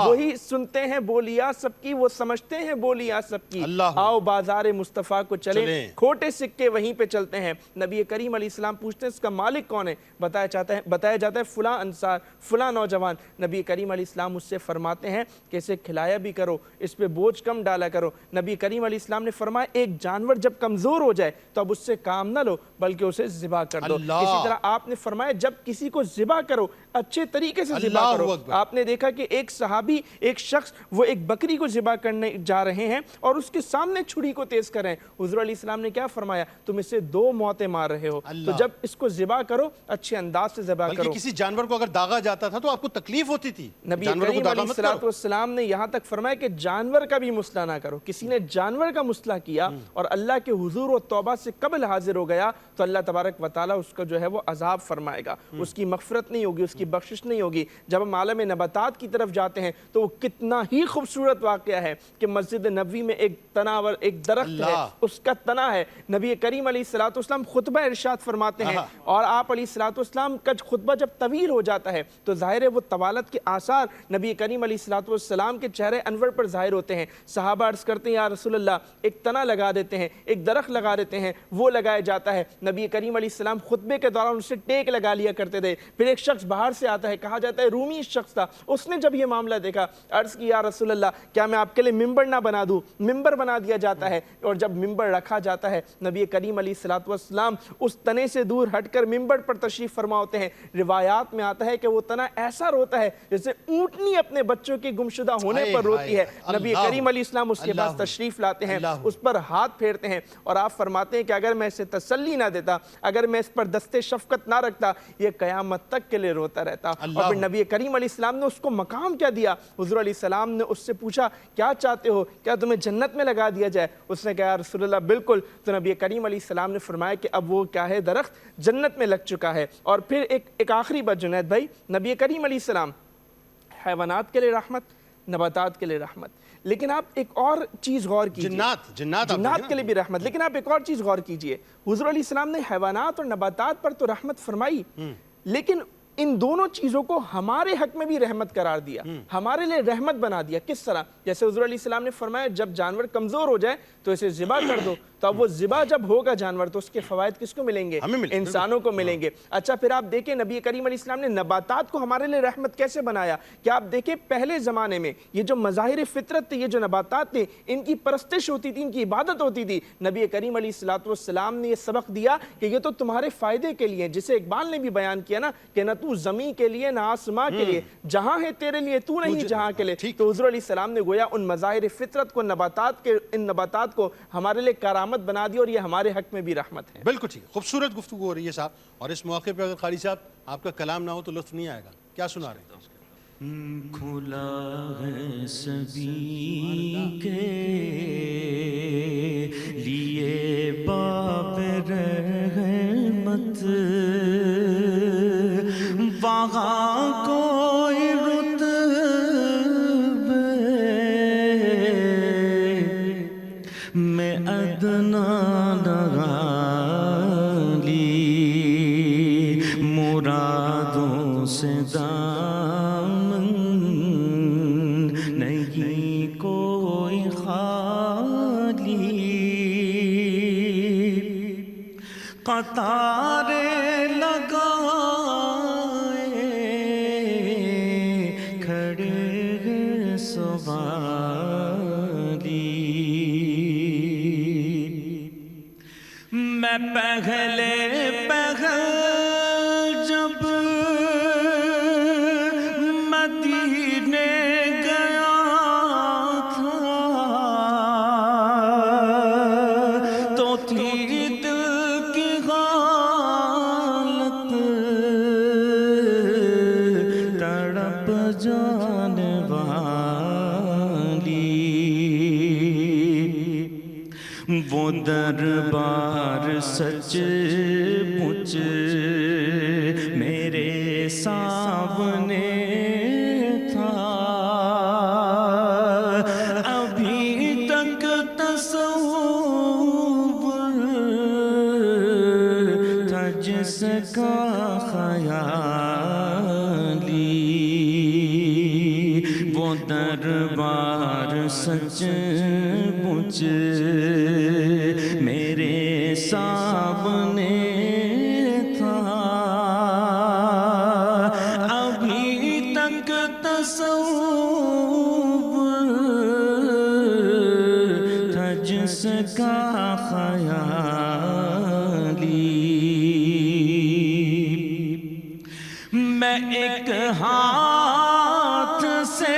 وہی سنتے ہیں بولیاں سب کی، وہ سمجھتے ہیں بولیاں سب کی۔ آؤ بازار مصطفیٰ کو چلیں، کھوٹے سکے وہیں پہ چلتے ہیں۔ نبی کریم علیہ السلام پوچھتے ہیں اس کا مالک کون ہے؟ بتایا جاتا ہے فلاں انصار، فلاں نوجوان۔ نبی کریم علیہ السلام اس سے فرماتے ہیں کہ اسے کھلایا بھی کرو، اس پہ بوجھ کم ڈالا کرو۔ نبی کریم علیہ السلام نے فرمایا ایک جانور جب کمزور ہو جائے تو اب اس سے کام نہ لو بلکہ اسے ذبح کر دو۔ اسی طرح آپ نے فرمایا جب کسی کو ذبح کرو اچھے طریقے سے ذبح کرو۔ آپ نے دیکھا کہ ایک صحابی، ایک شخص وہ ایک بکری کو ذبح کرنے جا رہے ہیں اور اس کے سامنے چھری کو تیز کر رہے ہیں، حضور علیہ السلام نے کیا فرمایا؟ تم اسے 2 موتیں مار رہے ہو، تو جب اس کو ذبح کرو اچھے انداز سے ذبح کرو۔ کسی جانور کو اگر داغا جاتا تھا تو آپ کو تکلیف ہوتی تھی، نبی کریم علیہ الصلوۃ والسلام نے یہاں تک فرمایا کہ جانور کا بھی مسئلہ نہ کرو۔ کسی نے جانور کا مسئلہ کیا اور اللہ کے حضور و توبہ سے قبل حاضر ہو گیا تو اللہ تبارک و تعالیٰ اس کا جو ہے وہ عذاب فرمائے گا، اس کی مغفرت نہیں ہوگی، اس کی بخشش نہیں ہوگی۔ جب ہم عالم نباتات کی طرف جاتے ہیں تو وہ کتنا ہی خوبصورت واقعہ ہے کہ مسجد نبوی میں ایک تناور، ایک درخت ہے، اس کا تنا ہے۔ نبی کریم علیہ الصلوۃ والسلام خطبہ ارشاد فرماتے ہیں اور آپ علیہ الصلوۃ والسلام کا خطبہ جب طویل ہو جاتا ہے تو ظاہر ہے وہ طوالت کے آثار نبی کریم علیہ الصلوۃ والسلام کے چہرے انور پر ظاہر ہوتے ہیں۔ صحابہ عرض کرتے ہیں یا رسول اللہ ایک تنا لگا دیتے ہیں، ایک درخت لگا دیتے ہیں، وہ لگایا جاتا ہے۔ نبی کریم علیہ السلام خطبے کے دوران اسے ٹیک لگا لیا کرتے تھے۔ پھر ایک شخص باہر سے آتا ہے، کہا جاتا ہے رومی شخص تھا، اس نے جب یہ معاملہ دیکھا عرض کی یا رسول اللہ کیا میں آپ کے لیے ممبر نہ بنا دوں؟ ممبر بنا دیا جاتا ہے اور جب ممبر رکھا جاتا ہے نبی کریم علیہ الصلوۃ والسلام اس تنے سے دور ہٹ کر ممبر پر تشریف فرما ہوتے ہیں۔ روایات میں آتا ہے کہ وہ تنا ایسا روتا ہے جیسے اونٹنی اپنے بچوں کے گمشدہ ہونے پر روتی ہے۔ نبی کریم علیہ السلام اس کے پاس تشریف لاتے ہیں، اس پر ہاتھ پھیرتے ہیں اور آپ فرماتے ہیں کہ اگر میں اسے تسلی نہ دیتا، اگر میں اس پر دستے شفقت نہ رکھتا، یہ قیامت تک کے لیے روتا رہتا۔ اور پھر نبی کریم علیہ السلام نے اس کو مقام کیا دیا؟ حضور علیہ السلام نے اس سے پوچھا کیا چاہتے ہو، کیا تمہیں جنت میں لگا دیا جائے؟ اس نے کہا رسول اللہ بالکل۔ تو نبی کریم علیہ السلام نے فرمایا کہ اب وہ کیا ہے، درخت جنت میں لگ چکا ہے۔ اور پھر ایک آخری بات جنید بھائی، نبی کریم علیہ السلام حیوانات کے لیے رحمت، نباتات کے لیے رحمت، لیکن آپ ایک اور چیز غور کیجئے، جنات کے لیے بھی رحمت، لیکن آپ ایک اور چیز غور کیجئے، حضور علیہ السلام نے حیوانات اور نباتات پر تو رحمت فرمائی لیکن ان دونوں چیزوں کو ہمارے حق میں بھی رحمت قرار دیا، ہمارے لیے رحمت بنا دیا۔ کس طرح؟ جیسے حضور علیہ السلام نے فرمایا جب جانور کمزور ہو جائے تو اسے ذبح کر دو، تو اب وہ ذبح جب ہوگا جانور تو اس کے فوائد کس کو ملیں گے؟ انسانوں کو ملیں گے۔ اچھا پھر آپ دیکھیں نبی کریم علیہ السلام نے نباتات کو ہمارے لیے رحمت کیسے بنایا؟ کہ آپ دیکھیں پہلے زمانے میں یہ جو مظاہر فطرت تھے، یہ جو نباتات تھے، ان کی پرستش ہوتی تھی، ان کی عبادت ہوتی تھی۔ نبی کریم علیہ السلام نے یہ سبق دیا کہ یہ تو تمہارے فائدے کے لیے، جسے اقبال نے بھی بیان کیا نا کہ نہ تو زمین کے لیے نہ آسماں کے لیے، جہاں ہے تیرے لیے تو نہیں جہاں کے لیے۔ تو حضور علیہ السلام نے گویا ان مظاہر فطرت کو، ان نباتات کو ہمارے لیے کرامت بنا دی، اور یہ ہمارے حق میں بھی رحمت ہے۔ بالکل ٹھیک، خوبصورت گفتگو ہو رہی ہے صاحب، اور اس موقع پہ اگر قاری صاحب آپ کا کلام نہ ہو تو لطف نہیں آئے گا۔ کیا سنا رہے ہیں؟ کھلا ہے سبھی کے لیے باب رحمت، وہاں کوئی رتبے میں ادنا نغالی، مرادوں سے دامن نہیں کوئی خالی، قطارے لگائے کھڑے ہیں سوالی، میں پہلے جب مدینے گیا تھا تو تھی دل کی حالت تڑپ جانے والی، وہ دربار سچ مچ میرے سامنے تھا، ابھی تک تصور تھا جس کا خیالی، وہ دربار سچ مچ میرے سامنے تھا، ابھی تک تصور تھا جس کا خیالی، میں ایک ہاتھ سے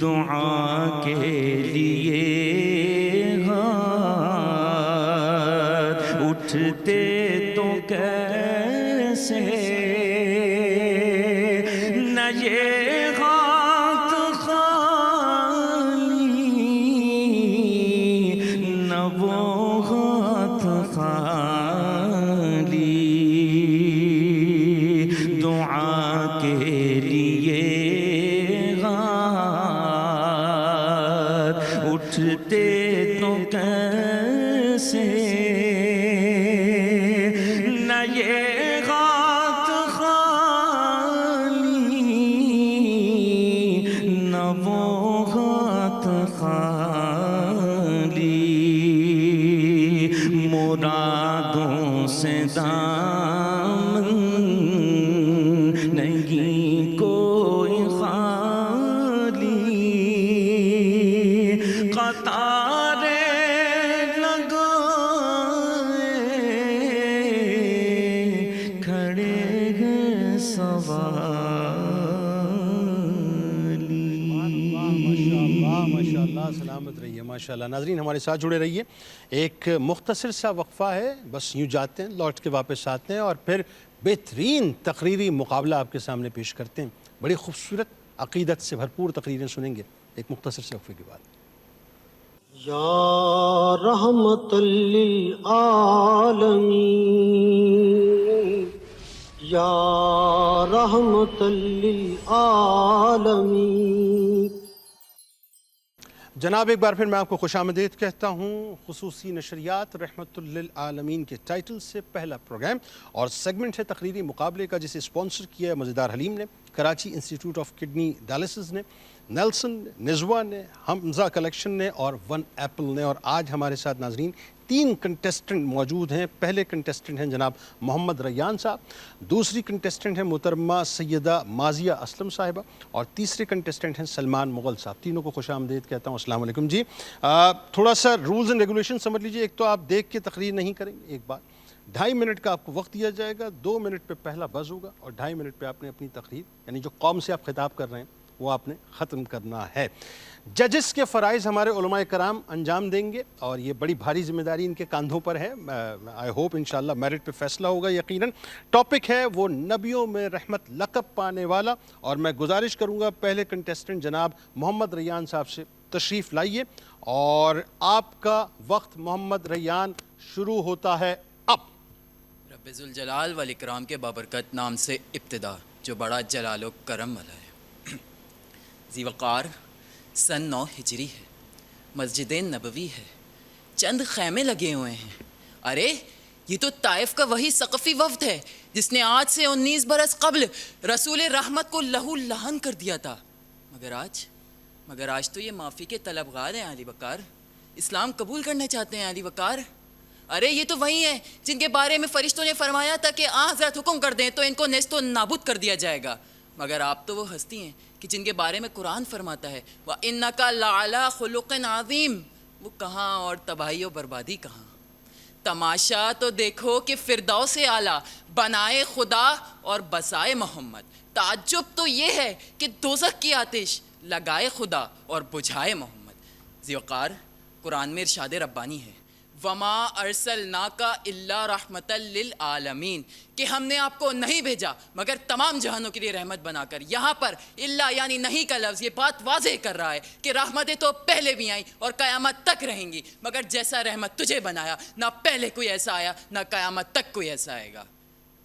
دعا کے لیے ہاتھ اٹھتے تو کیسے، نہ یہ ہاتھ خالی نہ وہ ہاتھ خالی، دعا کے لیے اٹھتے تو کیسے، نہ یہ ہاتھ خالی نہ وہ ہاتھ خالی، مرادوں سے دامن نہیں کوئی خالی، قطارے لگائے کھڑے ہیں سوالی۔ ماشاءاللہ، سلامت رہیے ماشاءاللہ۔ ناظرین ہمارے ساتھ جڑے رہیے، ایک مختصر سا وقفہ ہے، بس یوں جاتے ہیں لوٹ کے واپس آتے ہیں اور پھر بہترین تقریری مقابلہ آپ کے سامنے پیش کرتے ہیں۔ بڑی خوبصورت عقیدت سے بھرپور تقریریں سنیں گے ایک مختصر سے وقفے کے بعد۔ یا رحمت للعالمین، یا رحمت للعالمین۔ جناب ایک بار پھر میں آپ کو خوش آمدید کہتا ہوں خصوصی نشریات رحمت للعالمین کے ٹائٹل سے پہلا پروگرام اور سیگمنٹ ہے تقریری مقابلے کا، جسے اسپانسر کیا ہے مزیدار حلیم نے، Karachi institute of kidney dialysis نے، نیلسن نے، نزوا نے، حمزہ کلیکشن نے اور ون ایپل نے۔ اور آج ہمارے ساتھ ناظرین 3 کنٹیسٹنٹ موجود ہیں۔ پہلے کنٹیسٹنٹ ہیں جناب محمد ریان صاحب، دوسری کنٹیسٹنٹ ہیں محترمہ سیدہ مازیہ اسلم صاحبہ، اور تیسرے کنٹیسٹنٹ ہیں سلمان مغل صاحب۔ تینوں کو خوش آمدید کہتا ہوں، السلام علیکم جی۔ تھوڑا سا رولز اینڈ ریگولیشن سمجھ لیجئے۔ ایک تو آپ دیکھ کے تقریر نہیں کریں گے، ایک بات 2.5 منٹ کا آپ کو وقت دیا جائے گا، 2 منٹ پہ پہلا بز ہوگا اور 2.5 منٹ پہ آپ نے اپنی تقریر یعنی جو قوم سے آپ خطاب کر رہے ہیں وہ آپ نے ختم کرنا ہے۔ ججز کے فرائض ہمارے علماء کرام انجام دیں گے اور یہ بڑی بھاری ذمہ داری ان کے کاندھوں پر ہے۔ آئی ہوپ انشاءاللہ میرٹ پہ فیصلہ ہوگا یقیناً۔ ٹاپک ہے وہ نبیوں میں رحمت لقب پانے والا، اور میں گزارش کروں گا پہلے کنٹیسٹنٹ جناب محمد ریان صاحب سے تشریف لائیے، اور آپ کا وقت محمد ریان شروع ہوتا ہے اب۔ رب ذوالجلال والاکرام کے بابرکت نام سے ابتدا جو بڑا جلال و کرم والا ہے۔ ذی وقار سن 9 ہجری ہے، مسجد نبوی ہے، چند خیمے لگے ہوئے ہیں۔ ارے یہ تو طائف کا وہی ثقفی وفد ہے جس نے آج سے 19 برس قبل رسول رحمت کو لہو لہن کر دیا تھا، مگر آج تو یہ معافی کے طلبگار ہیں علی وقار، اسلام قبول کرنا چاہتے ہیں علی وقار۔ ارے یہ تو وہی ہیں جن کے بارے میں فرشتوں نے فرمایا تھا کہ حضرت حکم کر دیں تو ان کو نیست و نابود کر دیا جائے گا، مگر آپ تو وہ ہستی ہیں کہ جن کے بارے میں قرآن فرماتا ہے وَإِنَّكَ لَعَلَىٰ خُلُقٍ عَظِيمٍ، وہ کہاں اور تباہی و بربادی کہاں۔ تماشا تو دیکھو کہ فردوس اعلیٰ بنائے خدا اور بسائے محمد، تعجب تو یہ ہے کہ دوزخ کی آتش لگائے خدا اور بجھائے محمد۔ ذی وقار قرآن میں ارشاد ربانی ہے وَمَا أَرْسَلْنَاكَ إِلَّا رَحْمَةً لِّلْعَالَمِينَ، کہ ہم نے آپ کو نہیں بھیجا مگر تمام جہانوں کے لیے رحمت بنا کر۔ یہاں پر اللہ یعنی نہیں کا لفظ یہ بات واضح کر رہا ہے کہ رحمتیں تو پہلے بھی آئیں اور قیامت تک رہیں گی، مگر جیسا رحمت تجھے بنایا نہ پہلے کوئی ایسا آیا نہ قیامت تک کوئی ایسا آئے گا۔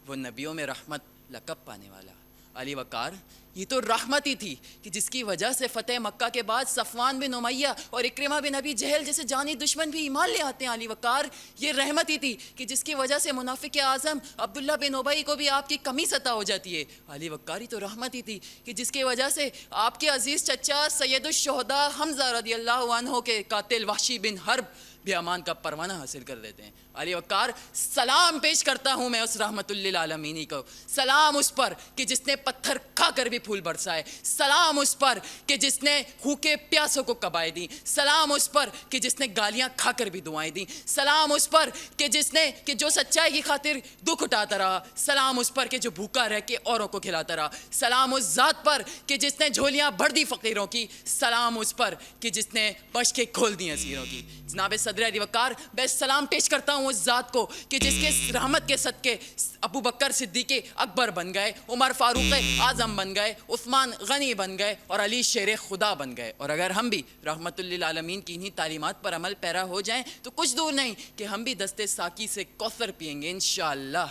وہ نبیوں میں رحمت لقب پانے والا علی وقار، یہ تو رحمت ہی تھی کہ جس کی وجہ سے فتح مکہ کے بعد صفوان بن امیہ اور اکرمہ بن ابی جہل جیسے جانی دشمن بھی ایمان لے آتے ہیں علی وقار۔ یہ رحمت ہی تھی کہ جس کی وجہ سے منافق اعظم عبداللہ بن ابی کو بھی آپ کی کمی عطا ہو جاتی ہے علی وقار۔ یہ تو رحمت ہی تھی کہ جس کی وجہ سے آپ کے عزیز چچا سید الشہداء حمزہ رضی اللہ عنہ کے قاتل وحشی بن حرب بھی امان کا پروانہ حاصل کر لیتے ہیں علی وقار۔ سلام پیش کرتا ہوں میں اس رحمت للعالمین کو، سلام اس پر کہ جس نے پتھر کھا کر بھی پھول برسائے، سلام اس پر کہ جس نے بھوکے پیاسوں کو کبائے دی، سلام اس پر کہ جس نے گالیاں کھا کر بھی دعائیں دی، سلام اس پر کہ جس نے کہ جو سچائی کی خاطر دکھ اٹھاتا رہا، سلام اس پر کہ جو بھوکا رہ کے اوروں کو کھلاتا رہا، سلام اس ذات پر کہ جس نے جھولیاں بھر دی فقیروں کی، سلام اس پر کہ جس نے بشکیں کھول دی اسیروں کی۔ جناب صدر علی وقار، میں سلام پیش کرتا ہوں اس ذات کو کہ جس کے رحمت کے صدقے ابو بکر صدیق اکبر بن گئے، عمر فاروق اعظم بن گئے، عثمان غنی بن گئے اور علی شیر خدا بن گئے۔ اور اگر ہم بھی رحمت للعالمین کی انہی تعلیمات پر عمل پیرا ہو جائیں تو کچھ دور نہیں کہ ہم بھی دستے ساقی سے کوثر پئیں گے انشاءاللہ۔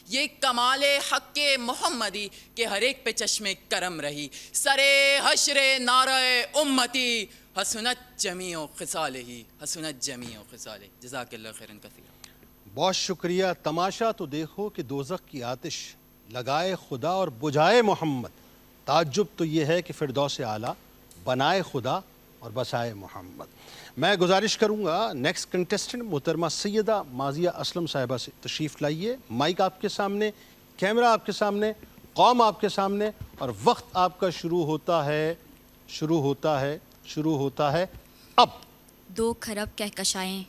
یہ کمال حق محمدی کہ ہر ایک پہ چشم کرم رہی، سرے حشر نعرہ امتی حسنت جمیع خصالہ، حسنت جمیع خصالہ۔ جزاک اللہ خیرا کثیرا۔ بہت شکریہ۔ تماشا تو دیکھو کہ دوزخ کی آتش لگائے خدا اور بجھائے محمد، تعجب تو یہ ہے کہ فردوس اعلیٰ بنائے خدا اور بسائے محمد۔ میں گزارش کروں گا نیکسٹ کنٹیسٹنٹ محترمہ سیدہ مازیہ اسلم صاحبہ سے تشریف لائیے۔ مائک آپ کے سامنے، کیمرہ آپ کے سامنے، قوم آپ کے سامنے، اور وقت آپ کا شروع ہوتا ہے اب۔ 2 خرب کہکشائیں،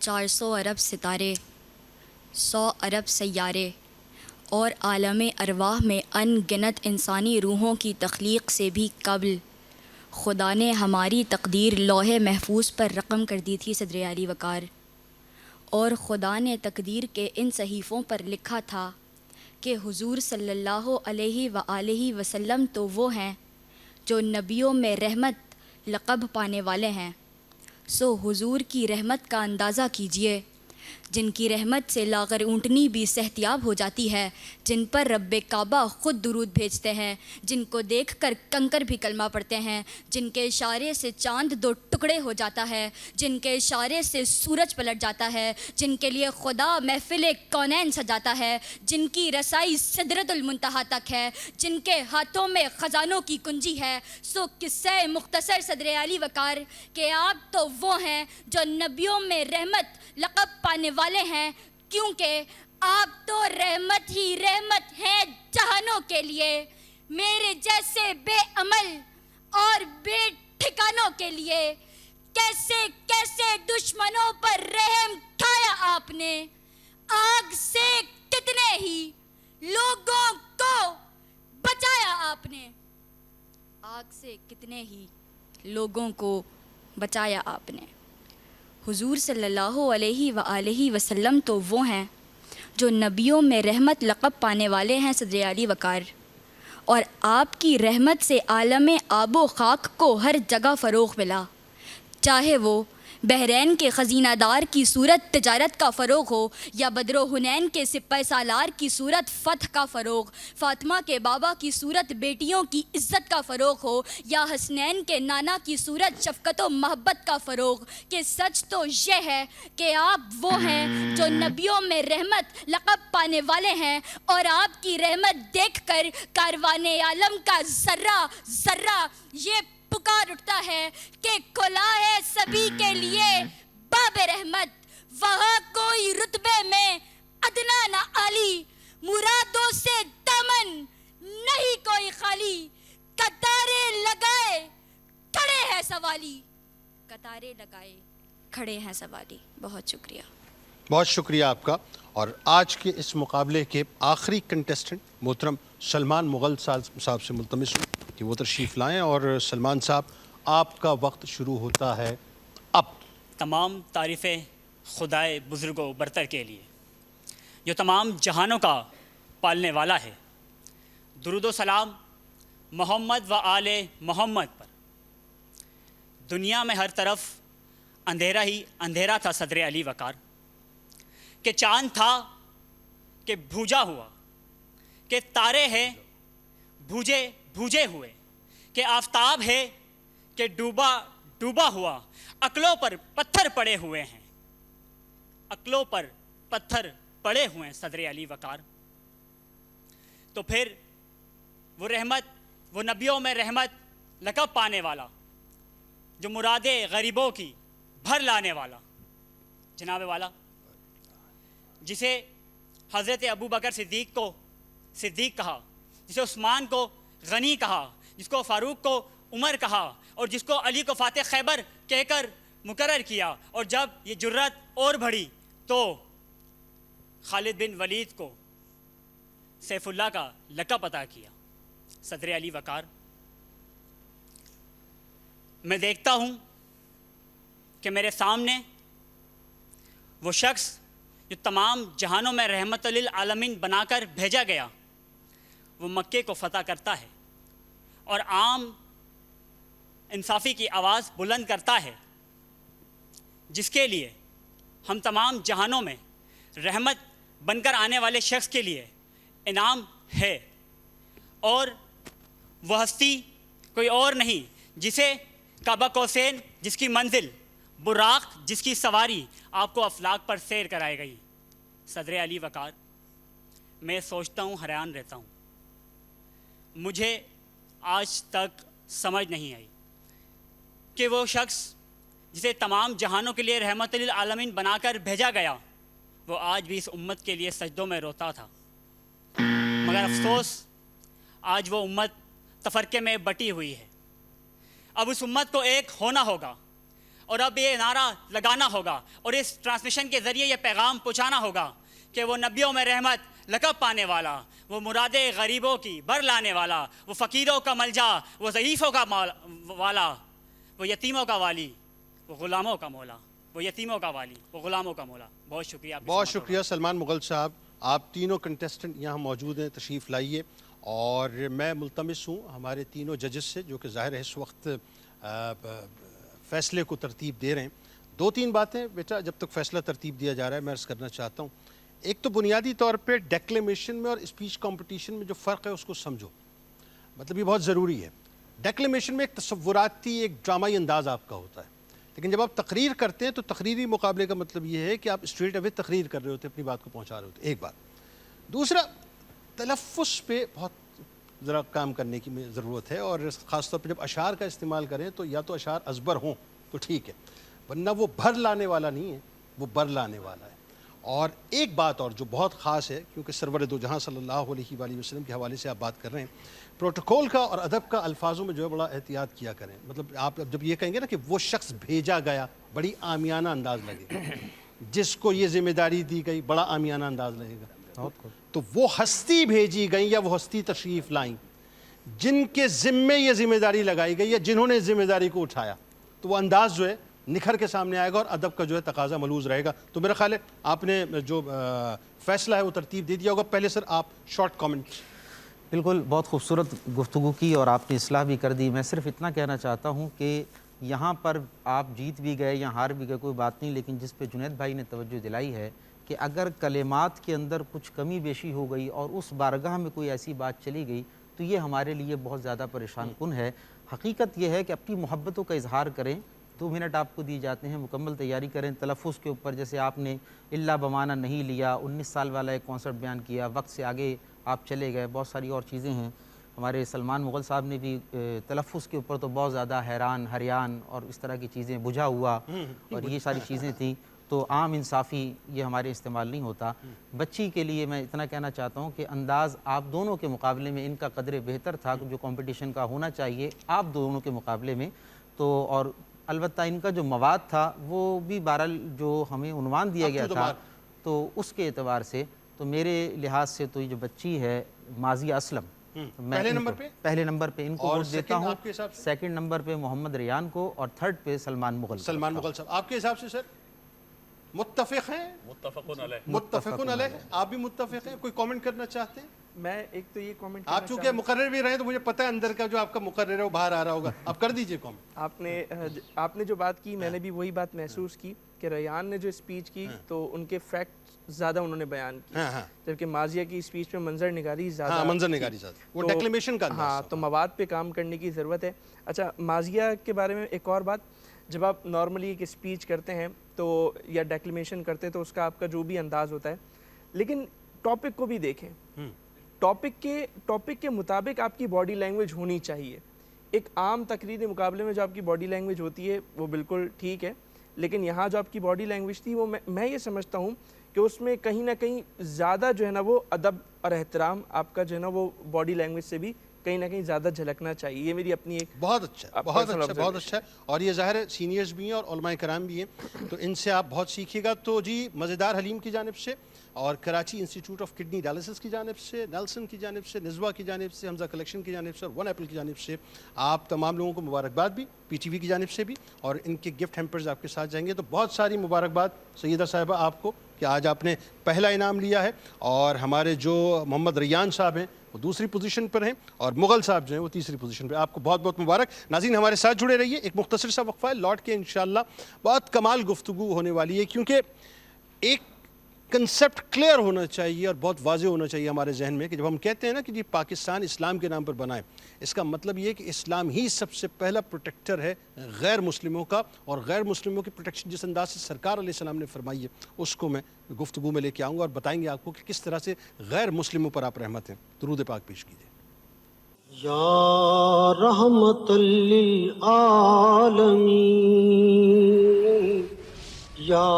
400 ارب ستارے، 100 ارب سیارے اور عالم ارواح میں ان گنت انسانی روحوں کی تخلیق سے بھی قبل خدا نے ہماری تقدیر لوح محفوظ پر رقم کر دی تھی صدر علی وقار، اور خدا نے تقدیر کے ان صحیفوں پر لکھا تھا کہ حضور صلی اللہ علیہ وآلہ وسلم تو وہ ہیں جو نبیوں میں رحمت لقب پانے والے ہیں۔ سو حضور کی رحمت کا اندازہ کیجئے جن کی رحمت سے لاغر اونٹنی بھی صحتیاب ہو جاتی ہے، جن پر رب کعبہ خود درود بھیجتے ہیں، جن کو دیکھ کر کنکر بھی کلمہ پڑھتے ہیں، جن کے اشارے سے چاند 2 ٹکڑے ہو جاتا ہے، جن کے اشارے سے سورج پلٹ جاتا ہے، جن کے لیے خدا محفل کونین سجاتا ہے، جن کی رسائی سدرۃ المنتہا تک ہے، جن کے ہاتھوں میں خزانوں کی کنجی ہے۔ سو قصہ مختصر صدر علی وقار کہ آپ تو وہ ہیں جو نبیوں میں رحمت لقب پانے والے ہیں، کیونکہ آپ تو رحمت ہی رحمت ہیں جہانوں کے لیے، میرے جیسے بے عمل اور بے ٹھکانوں کے لیے۔ کیسے کیسے دشمنوں پر رحم کھایا آپ نے، آگ سے کتنے ہی لوگوں کو بچایا آپ نے، آگ سے کتنے ہی لوگوں کو بچایا آپ نے۔ حضور صلی اللہ علیہ وآلہ وسلم تو وہ ہیں جو نبیوں میں رحمت لقب پانے والے ہیں صدر علی وقار، اور آپ کی رحمت سے عالم آب و خاک کو ہر جگہ فروغ ملا، چاہے وہ بحرین کے خزینہ دار کی صورت تجارت کا فروغ ہو، یا بدر و حنین کے سپہ سالار کی صورت فتح کا فروغ، فاطمہ کے بابا کی صورت بیٹیوں کی عزت کا فروغ ہو، یا حسنین کے نانا کی صورت شفقت و محبت کا فروغ۔ کہ سچ تو یہ ہے کہ آپ وہ ہیں جو نبیوں میں رحمت لقب پانے والے ہیں، اور آپ کی رحمت دیکھ کر کاروان عالم کا ذرہ ذرہ یہ پکار اٹھتا ہے کہ کھلا ہے سبھی کے لیے باب رحمت، وہاں کوئی رتبے میں ادنا نہ عالی، مرادوں سے دامن نہیں کوئی خالی، قطارے لگائے کھڑے ہیں سوالی، قطارے لگائے کھڑے ہیں سوالی۔ بہت شکریہ۔ بہت شکریہ آپ کا۔ اور آج کے اس مقابلے کے آخری کنٹیسٹنٹ محترم سلمان مغل صاحب سے ملتمس ہوں کہ وہ تشریف لائیں، اور سلمان صاحب آپ کا وقت شروع ہوتا ہے اب۔ تمام تعریفیں خدائے بزرگ و برتر کے لیے جو تمام جہانوں کا پالنے والا ہے۔ درود و سلام محمد و آل محمد پر۔ دنیا میں ہر طرف اندھیرا ہی اندھیرا تھا صدر علی وقار، کہ چاند تھا کہ بھوجا ہوا، کہ تارے ہیں بھوجے بھوجے ہوئے، کہ آفتاب ہے کہ ڈوبا ڈوبا ہوا، عقلوں پر پتھر پڑے ہوئے ہیں، عقلوں پر پتھر پڑے ہوئے ہیں صدر علی وقار۔ تو پھر وہ رحمت، وہ نبیوں میں رحمت لقب پانے والا، جو مرادیں غریبوں کی بھر لانے والا، جناب والا، جسے حضرت ابو بکر صدیق کو صدیق کہا، جسے عثمان کو غنی کہا، جس کو فاروق کو عمر کہا، اور جس کو علی کو فاتح خیبر کہہ کر مقرر کیا، اور جب یہ جرت اور بڑھی تو خالد بن ولید کو سیف اللہ کا لقب عطا کیا۔ صدر علی وقار، میں دیکھتا ہوں کہ میرے سامنے وہ شخص جو تمام جہانوں میں رحمت للعالمین بنا کر بھیجا گیا، وہ مکے کو فتح کرتا ہے اور عام انصافی کی آواز بلند کرتا ہے، جس کے لیے ہم تمام جہانوں میں رحمت بن کر آنے والے شخص کے لیے انعام ہے، اور وہ ہستی کوئی اور نہیں جسے کعبہ قوسین جس کی منزل، براق جس کی سواری آپ کو افلاک پر سیر کرائے گئی۔ صدر علی وقار، میں سوچتا ہوں، حیران رہتا ہوں، مجھے آج تک سمجھ نہیں آئی کہ وہ شخص جسے تمام جہانوں کے لیے رحمت للعالمین بنا کر بھیجا گیا، وہ آج بھی اس امت کے لیے سجدوں میں روتا تھا، مگر افسوس آج وہ امت تفرقے میں بٹی ہوئی ہے۔ اب اس امت کو ایک ہونا ہوگا، اور اب یہ نعرہ لگانا ہوگا، اور اس ٹرانسمیشن کے ذریعے یہ پیغام پہنچانا ہوگا کہ وہ نبیوں میں رحمت لقب پانے والا، وہ مرادیں غریبوں کی بر لانے والا، وہ فقیروں کا ملجا، وہ ضعیفوں کا والا، وہ یتیموں کا والی، وہ غلاموں کا مولا، وہ یتیموں کا والی، وہ غلاموں کا مولا۔ بہت شکریہ۔ بہت شکریہ سلمان مغل صاحب، آپ تینوں کنٹیسٹنٹ یہاں موجود ہیں، تشریف لائیے، اور میں ملتمس ہوں ہمارے تینوں ججز سے جو کہ ظاہر ہے اس وقت فیصلے کو ترتیب دے رہے ہیں، دو تین باتیں بیٹا جب تک فیصلہ ترتیب دیا جا رہا ہے میں عرض کرنا چاہتا ہوں. ایک تو بنیادی طور پہ ڈیکلیمیشن میں اور اسپیچ کمپٹیشن میں جو فرق ہے اس کو سمجھو. مطلب یہ بہت ضروری ہے. ڈیکلیمیشن میں ایک تصوراتی ایک ڈرامائی انداز آپ کا ہوتا ہے، لیکن جب آپ تقریر کرتے ہیں تو تقریری مقابلے کا مطلب یہ ہے کہ آپ اسٹریٹ اوے تقریر کر رہے ہوتے ہیں، اپنی بات کو پہنچا رہے ہوتے ہیں. ایک بات. دوسرا، تلفظ پہ بہت ذرا کام کرنے کی ضرورت ہے، اور خاص طور پہ جب اشعار کا استعمال کریں تو یا تو اشعار ازبر ہوں تو ٹھیک ہے، ورنہ وہ بھر لانے والا نہیں ہے، وہ بر لانے والا ہے. اور ایک بات اور جو بہت خاص ہے، کیونکہ سرور دو جہاں صلی اللہ علیہ وآلہ وسلم کے حوالے سے آپ بات کر رہے ہیں، پروٹوکول کا اور ادب کا الفاظوں میں جو ہے بڑا احتیاط کیا کریں. مطلب آپ جب یہ کہیں گے نا کہ وہ شخص بھیجا گیا، بڑی عامیانہ انداز لگے گا. جس کو یہ ذمہ داری دی گئی، بڑا عامیانہ انداز لگے گا. تو وہ ہستی بھیجی گئی یا وہ ہستی تشریف لائیں جن کے ذمے یہ ذمہ داری لگائی گئی یا جنہوں نے ذمہ داری کو اٹھایا، تو وہ انداز جو ہے نکھر کے سامنے آئے گا اور ادب کا جو ہے تقاضا ملوز رہے گا. تو میرا خیال ہے آپ نے جو فیصلہ ہے وہ ترتیب دے دیا ہوگا. پہلے سر آپ شارٹ کامنٹ. بالکل، بہت خوبصورت گفتگو کی اور آپ نے اصلاح بھی کر دی. میں صرف اتنا کہنا چاہتا ہوں کہ یہاں پر آپ جیت بھی گئے یا ہار بھی گئے کوئی بات نہیں، لیکن جس پہ جنید بھائی نے توجہ دلائی ہے کہ اگر کلمات کے اندر کچھ کمی بیشی ہو گئی اور اس بارگاہ میں کوئی ایسی بات چلی گئی تو یہ ہمارے لیے بہت زیادہ پریشان کن ہے. حقیقت یہ ہے کہ اپنی محبتوں کا اظہار کریں. 2 منٹ آپ کو دی جاتے ہیں، مکمل تیاری کریں. تلفظ کے اوپر جیسے آپ نے اللہ بمانا نہیں لیا، 19 سال والا ایک کانسرٹ بیان کیا، وقت سے آگے آپ چلے گئے، بہت ساری اور چیزیں ہیں. ہمارے سلمان مغل صاحب نے بھی تلفظ کے اوپر تو بہت زیادہ حیران ہریان اور اس طرح کی چیزیں، بجھا ہوا اور یہ ساری چیزیں تھیں. تو عام انصافی یہ ہمارے استعمال نہیں ہوتا. بچی کے لیے میں اتنا کہنا چاہتا ہوں کہ انداز آپ دونوں کے مقابلے میں ان کا قدر بہتر تھا جو کمپٹیشن کا ہونا چاہیے آپ دونوں کے مقابلے میں. تو اور البتہ ان کا جو مواد تھا وہ بھی بہرحال جو ہمیں عنوان دیا گیا تھا تو اس کے اعتبار سے تو میرے لحاظ سے تو یہ جو بچی ہے ماضیہ اسلم، میں پہلے نمبر پہ ان کو ووٹ دیتا ہوں. سیکنڈ نمبر پہ محمد ریان کو اور تھرڈ پہ سلمان مغل صاحب. آپ کے حساب سے سر متفق ہیں؟ متفقون علیہ. آپ بھی متفق ہیں؟ کوئی کامنٹ کرنا چاہتے ہیں؟ میں ایک تو یہ کامنٹ، آپ چونکہ مقرر بھی رہے تو مجھے پتہ ہے اندر کا جو آپ کا مقرر ہے وہ باہر آ رہا ہوگا. آپ کر دیجئے کامنٹ. آپ نے جو بات کی میں نے بھی وہی بات محسوس کی کہ ریان نے جو اسپیچ کی تو ان کے فیکٹ زیادہ انہوں نے بیان کی، جبکہ ماضیہ کی اسپیچ میں منظر نگاری زیادہ، وہ ڈیکلیمیشن کا. ہاں، تو مواد پہ کام کرنے کی ضرورت ہے. اچھا، ماضیہ کے بارے میں ایک اور بات، جب آپ نارملی ایک اسپیچ کرتے ہیں تو یا ڈیکلیمیشن کرتے ہیں تو اس کا آپ کا جو بھی انداز ہوتا ہے، لیکن ٹاپک کو بھی دیکھیں. ٹاپک کے مطابق آپ کی باڈی لینگویج ہونی چاہیے. ایک عام تقریری مقابلے میں جو آپ کی باڈی لینگویج ہوتی ہے وہ بالکل ٹھیک ہے، لیکن یہاں جو آپ کی باڈی لینگویج تھی وہ میں یہ سمجھتا ہوں کہ اس میں کہیں نہ کہیں زیادہ جو ہے نا وہ ادب اور احترام آپ کا جو ہے نا وہ باڈی لینگویج سے بھی کہیں نہ کہیں زیادہ جھلکنا چاہیے. یہ میری اپنی ایک بہت اچھا ہے. اور یہ ظاہر ہے سینئرز بھی ہیں اور علماء کرام بھی ہیں تو ان سے آپ بہت سیکھیے گا. تو جی مزیدار حلیم کی جانب سے اور Karachi institute of kidney dialysis کی جانب سے، نیلسن کی جانب سے، نزوہ کی جانب سے، حمزہ کلیکشن کی جانب سے اور ون ایپل کی جانب سے آپ تمام لوگوں کو مبارکباد بھی، پی ٹی وی کی جانب سے بھی، اور ان کے گفٹ ہیمپرز آپ کے ساتھ جائیں گے. تو بہت ساری مبارکباد سیدہ صاحبہ آپ کو کہ آج آپ نے پہلا انعام لیا ہے، اور ہمارے جو محمد ریان صاحب ہیں وہ دوسری پوزیشن پر ہیں اور مغل صاحب جو ہیں وہ تیسری پوزیشن پہ. آپ کو بہت بہت مبارک. ناظرین ہمارے ساتھ جڑے رہیے. ایک مختصر سا وقفہ ہے، لوٹ کے انشاءاللہ بہت کمال گفتگو ہونے والی ہے، کیونکہ ایک کنسیپٹ کلیئر ہونا چاہیے اور بہت واضح ہونا چاہیے ہمارے ذہن میں کہ جب ہم کہتے ہیں نا کہ جی پاکستان اسلام کے نام پر بنا ہے، اس کا مطلب یہ ہے کہ اسلام ہی سب سے پہلا پروٹیکٹر ہے غیر مسلموں کا، اور غیر مسلموں کی پروٹیکشن جس انداز سے سرکار علیہ السلام نے فرمائی ہے اس کو میں گفتگو میں لے کے آؤں گا اور بتائیں گے آپ کو کہ کس طرح سے غیر مسلموں پر آپ رحمت ہیں. درود پاک پیش کیجیے. یا رحمت للعالمین، یا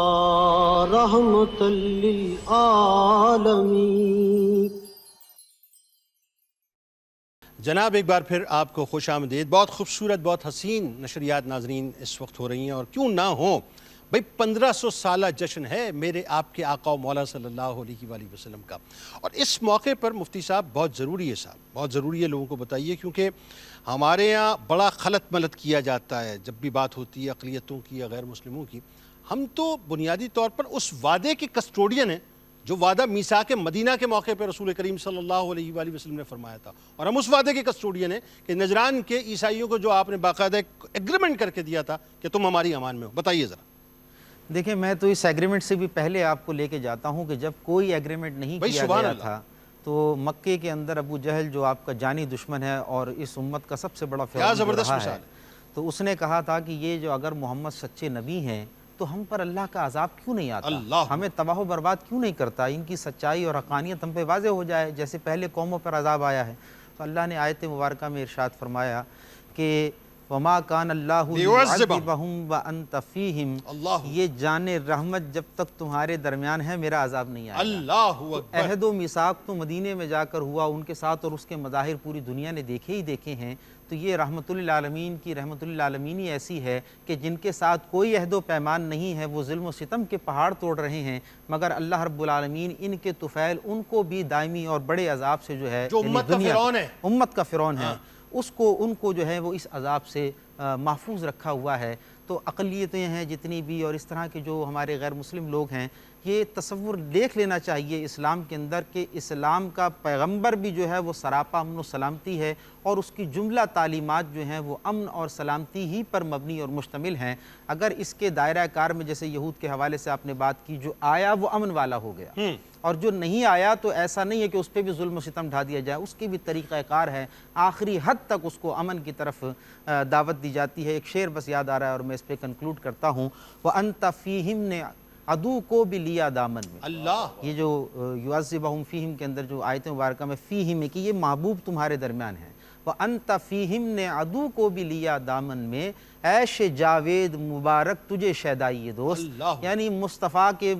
رحمت للعالمین. جناب ایک بار پھر آپ کو خوش آمدید. بہت خوبصورت، بہت حسین نشریات ناظرین اس وقت ہو رہی ہیں، اور کیوں نہ ہوں بھئی 1500 سالہ جشن ہے میرے آپ کے آقا و مولا صلی اللہ علیہ وآلہ وسلم کا. اور اس موقع پر مفتی صاحب بہت ضروری ہے، بہت ضروری ہے لوگوں کو بتائیے، کیونکہ ہمارے ہاں بڑا خلط ملط کیا جاتا ہے جب بھی بات ہوتی ہے اقلیتوں کی یا غیر مسلموں کی. ہم تو بنیادی طور پر اس وعدے کے کسٹوڈین ہیں جو وعدہ میثاق مدینہ کے موقع پہ رسول کریم صلی اللہ علیہ وآلہ وسلم نے فرمایا تھا، اور ہم اس وعدے کے کسٹوڈین ہیں کہ نجران کے عیسائیوں کو جو آپ نے باقاعدہ ایگریمنٹ کر کے دیا تھا کہ تم ہماری امان میں ہو. بتائیے ذرا. دیکھیں میں تو اس ایگریمنٹ سے بھی پہلے آپ کو لے کے جاتا ہوں کہ جب کوئی ایگریمنٹ نہیں کیا گیا تھا تو مکے کے اندر ابو جہل جو آپ کا جانی دشمن ہے اور اس امت کا سب سے بڑا فرعون رہا ہے، تو اس نے کہا تھا کہ یہ جو اگر محمد سچے نبی ہیں تو ہم پر اللہ کا عذاب کیوں نہیں آتا، ہمیں تباہ و برباد کیوں نہیں کرتا، ان کی سچائی اور حقانیت ہم پہ واضح ہو جائے جیسے پہلے قوموں پر عذاب آیا ہے۔ تو اللہ نے آیت مبارکہ میں ارشاد فرمایا کہ وَمَا كَانَ اللَّهُ لِيُعَذِّبَهُمْ وَأَنْتَ فِيهِمْ، یہ جان رحمت جب تک تمہارے درمیان ہے میرا عذاب نہیں آئے گا۔ عہد و میثاق تو مدینے میں جا کر ہوا ان کے ساتھ اور اس کے مظاہر پوری دنیا نے دیکھے ہی دیکھے ہیں، تو یہ رحمت للعالمین کی رحمت للعالمین ہی ایسی ہے کہ جن کے ساتھ کوئی عہد و پیمان نہیں ہے وہ ظلم و ستم کے پہاڑ توڑ رہے ہیں، مگر اللہ رب العالمین ان کے طفیل ان کو بھی دائمی اور بڑے عذاب سے جو ہے امت کا فرعون ہے ان کو جو ہے وہ اس عذاب سے محفوظ رکھا ہوا ہے۔ تو اقلیتیں ہیں جتنی بھی اور اس طرح کے جو ہمارے غیر مسلم لوگ ہیں، یہ تصور دیکھ لینا چاہیے اسلام کے اندر کہ اسلام کا پیغمبر بھی جو ہے وہ سراپا امن و سلامتی ہے اور اس کی جملہ تعلیمات جو ہیں وہ امن اور سلامتی ہی پر مبنی اور مشتمل ہیں۔ اگر اس کے دائرہ کار میں جیسے یہود کے حوالے سے آپ نے بات کی، جو آیا وہ امن والا ہو گیا اور جو نہیں آیا تو ایسا نہیں ہے کہ اس پہ بھی ظلم و ستم ڈھا دیا جائے، اس کی بھی طریقہ کار ہے، آخری حد تک اس کو امن کی طرف دعوت دی جاتی ہے۔ ایک شعر بس یاد آ رہا ہے اور میں اس پہ کنکلوڈ کرتا ہوں، وَأَنْتَ فِيهِمْ نے عدو کو بھی لیا دامن میں۔ اللہ یہ جو یعذبہم فیہم کے اندر جو آیت مبارکہ میں فیہم ہے کہ یہ محبوب تمہارے درمیان ہے، وَأَنْتَ فِيهِمْ نے عدو کو بھی لیا دامن میں، عیش جاوید مبارک تجھے شیدائی دوست، یعنی مصطفیٰ کے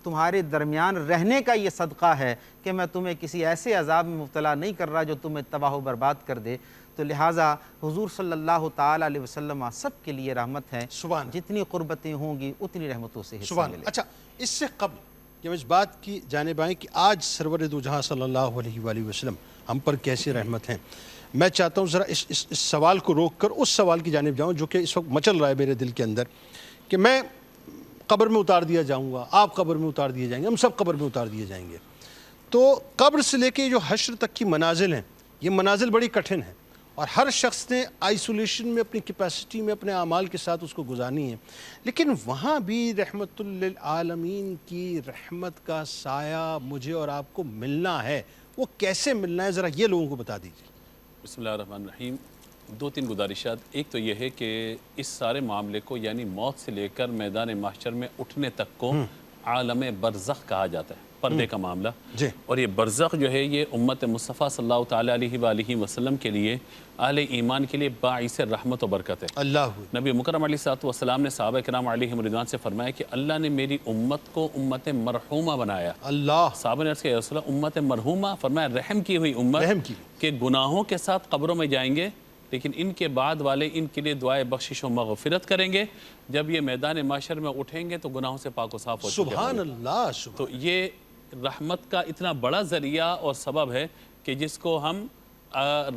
تمہارے درمیان رہنے کا یہ صدقہ ہے کہ میں تمہیں کسی ایسے عذاب میں مبتلا نہیں کر رہا جو تمہیں تباہ و برباد کر دے۔ تو لہٰذا حضور صلی اللہ تعالیٰ علیہ وسلم سب کے لیے رحمت ہے، جتنی قربتیں ہوں گی اتنی رحمتوں سے حصہ ملے۔ اچھا، اس سے قبل کہ ہم اس بات کی جانب آئیں کہ آج سرور دو جہاں صلی اللہ علیہ وآلہ وسلم ہم پر کیسی رحمت ہیں، میں چاہتا ہوں ذرا اس سوال کو روک کر اس سوال کی جانب جاؤں جو کہ اس وقت مچل رہا ہے میرے دل کے اندر، کہ میں قبر میں اتار دیا جاؤں گا، آپ قبر میں اتار دیے جائیں گے، ہم سب قبر میں اتار دیے جائیں گے، تو قبر سے لے کے جو حشر تک کی منازل ہیں، یہ منازل بڑی کٹھن ہیں اور ہر شخص نے آئسولیشن میں اپنی کیپیسٹی میں اپنے اعمال کے ساتھ اس کو گزارنی ہے، لیکن وہاں بھی رحمت للعالمین کی رحمت کا سایہ مجھے اور آپ کو ملنا ہے، وہ کیسے ملنا ہے ذرا یہ لوگوں کو بتا دیجیے۔ بسم اللہ الرحمن الرحیم۔ دو تین گزارشات، ایک تو یہ ہے کہ اس سارے معاملے کو یعنی موت سے لے کر میدان محشر میں اٹھنے تک کو عالم برزخ کہا جاتا ہے، پردے کا معاملہ، اور یہ برزخ جو ہے یہ امت مصطفیٰ صلی اللہ تعالیٰ علیہ وآلہ وسلم کے لیے، اہل ایمان کے لیے باعث رحمت و برکت ہے۔ نبی مکرم علیہ السلام نے صحابہ کرام علیہم رضوان سے فرمایا کہ اللہ نے میری امت کو امت مرحومہ بنایا۔ صحابہ نے عرض کیا یا رسول اللہ امت مرحومہ، فرمایا رحم کی ہوئی امت کہ گناہوں کے ساتھ قبروں میں جائیں گے لیکن ان کے بعد والے ان کے لیے دعائے بخشش و مغفرت کریں گے، جب یہ میدان محشر میں اٹھیں گے تو گناہوں سے پاک و صاف ہو چکے ہیں۔ سبحان اللہ۔ تو یہ رحمت کا اتنا بڑا ذریعہ اور سبب ہے کہ جس کو ہم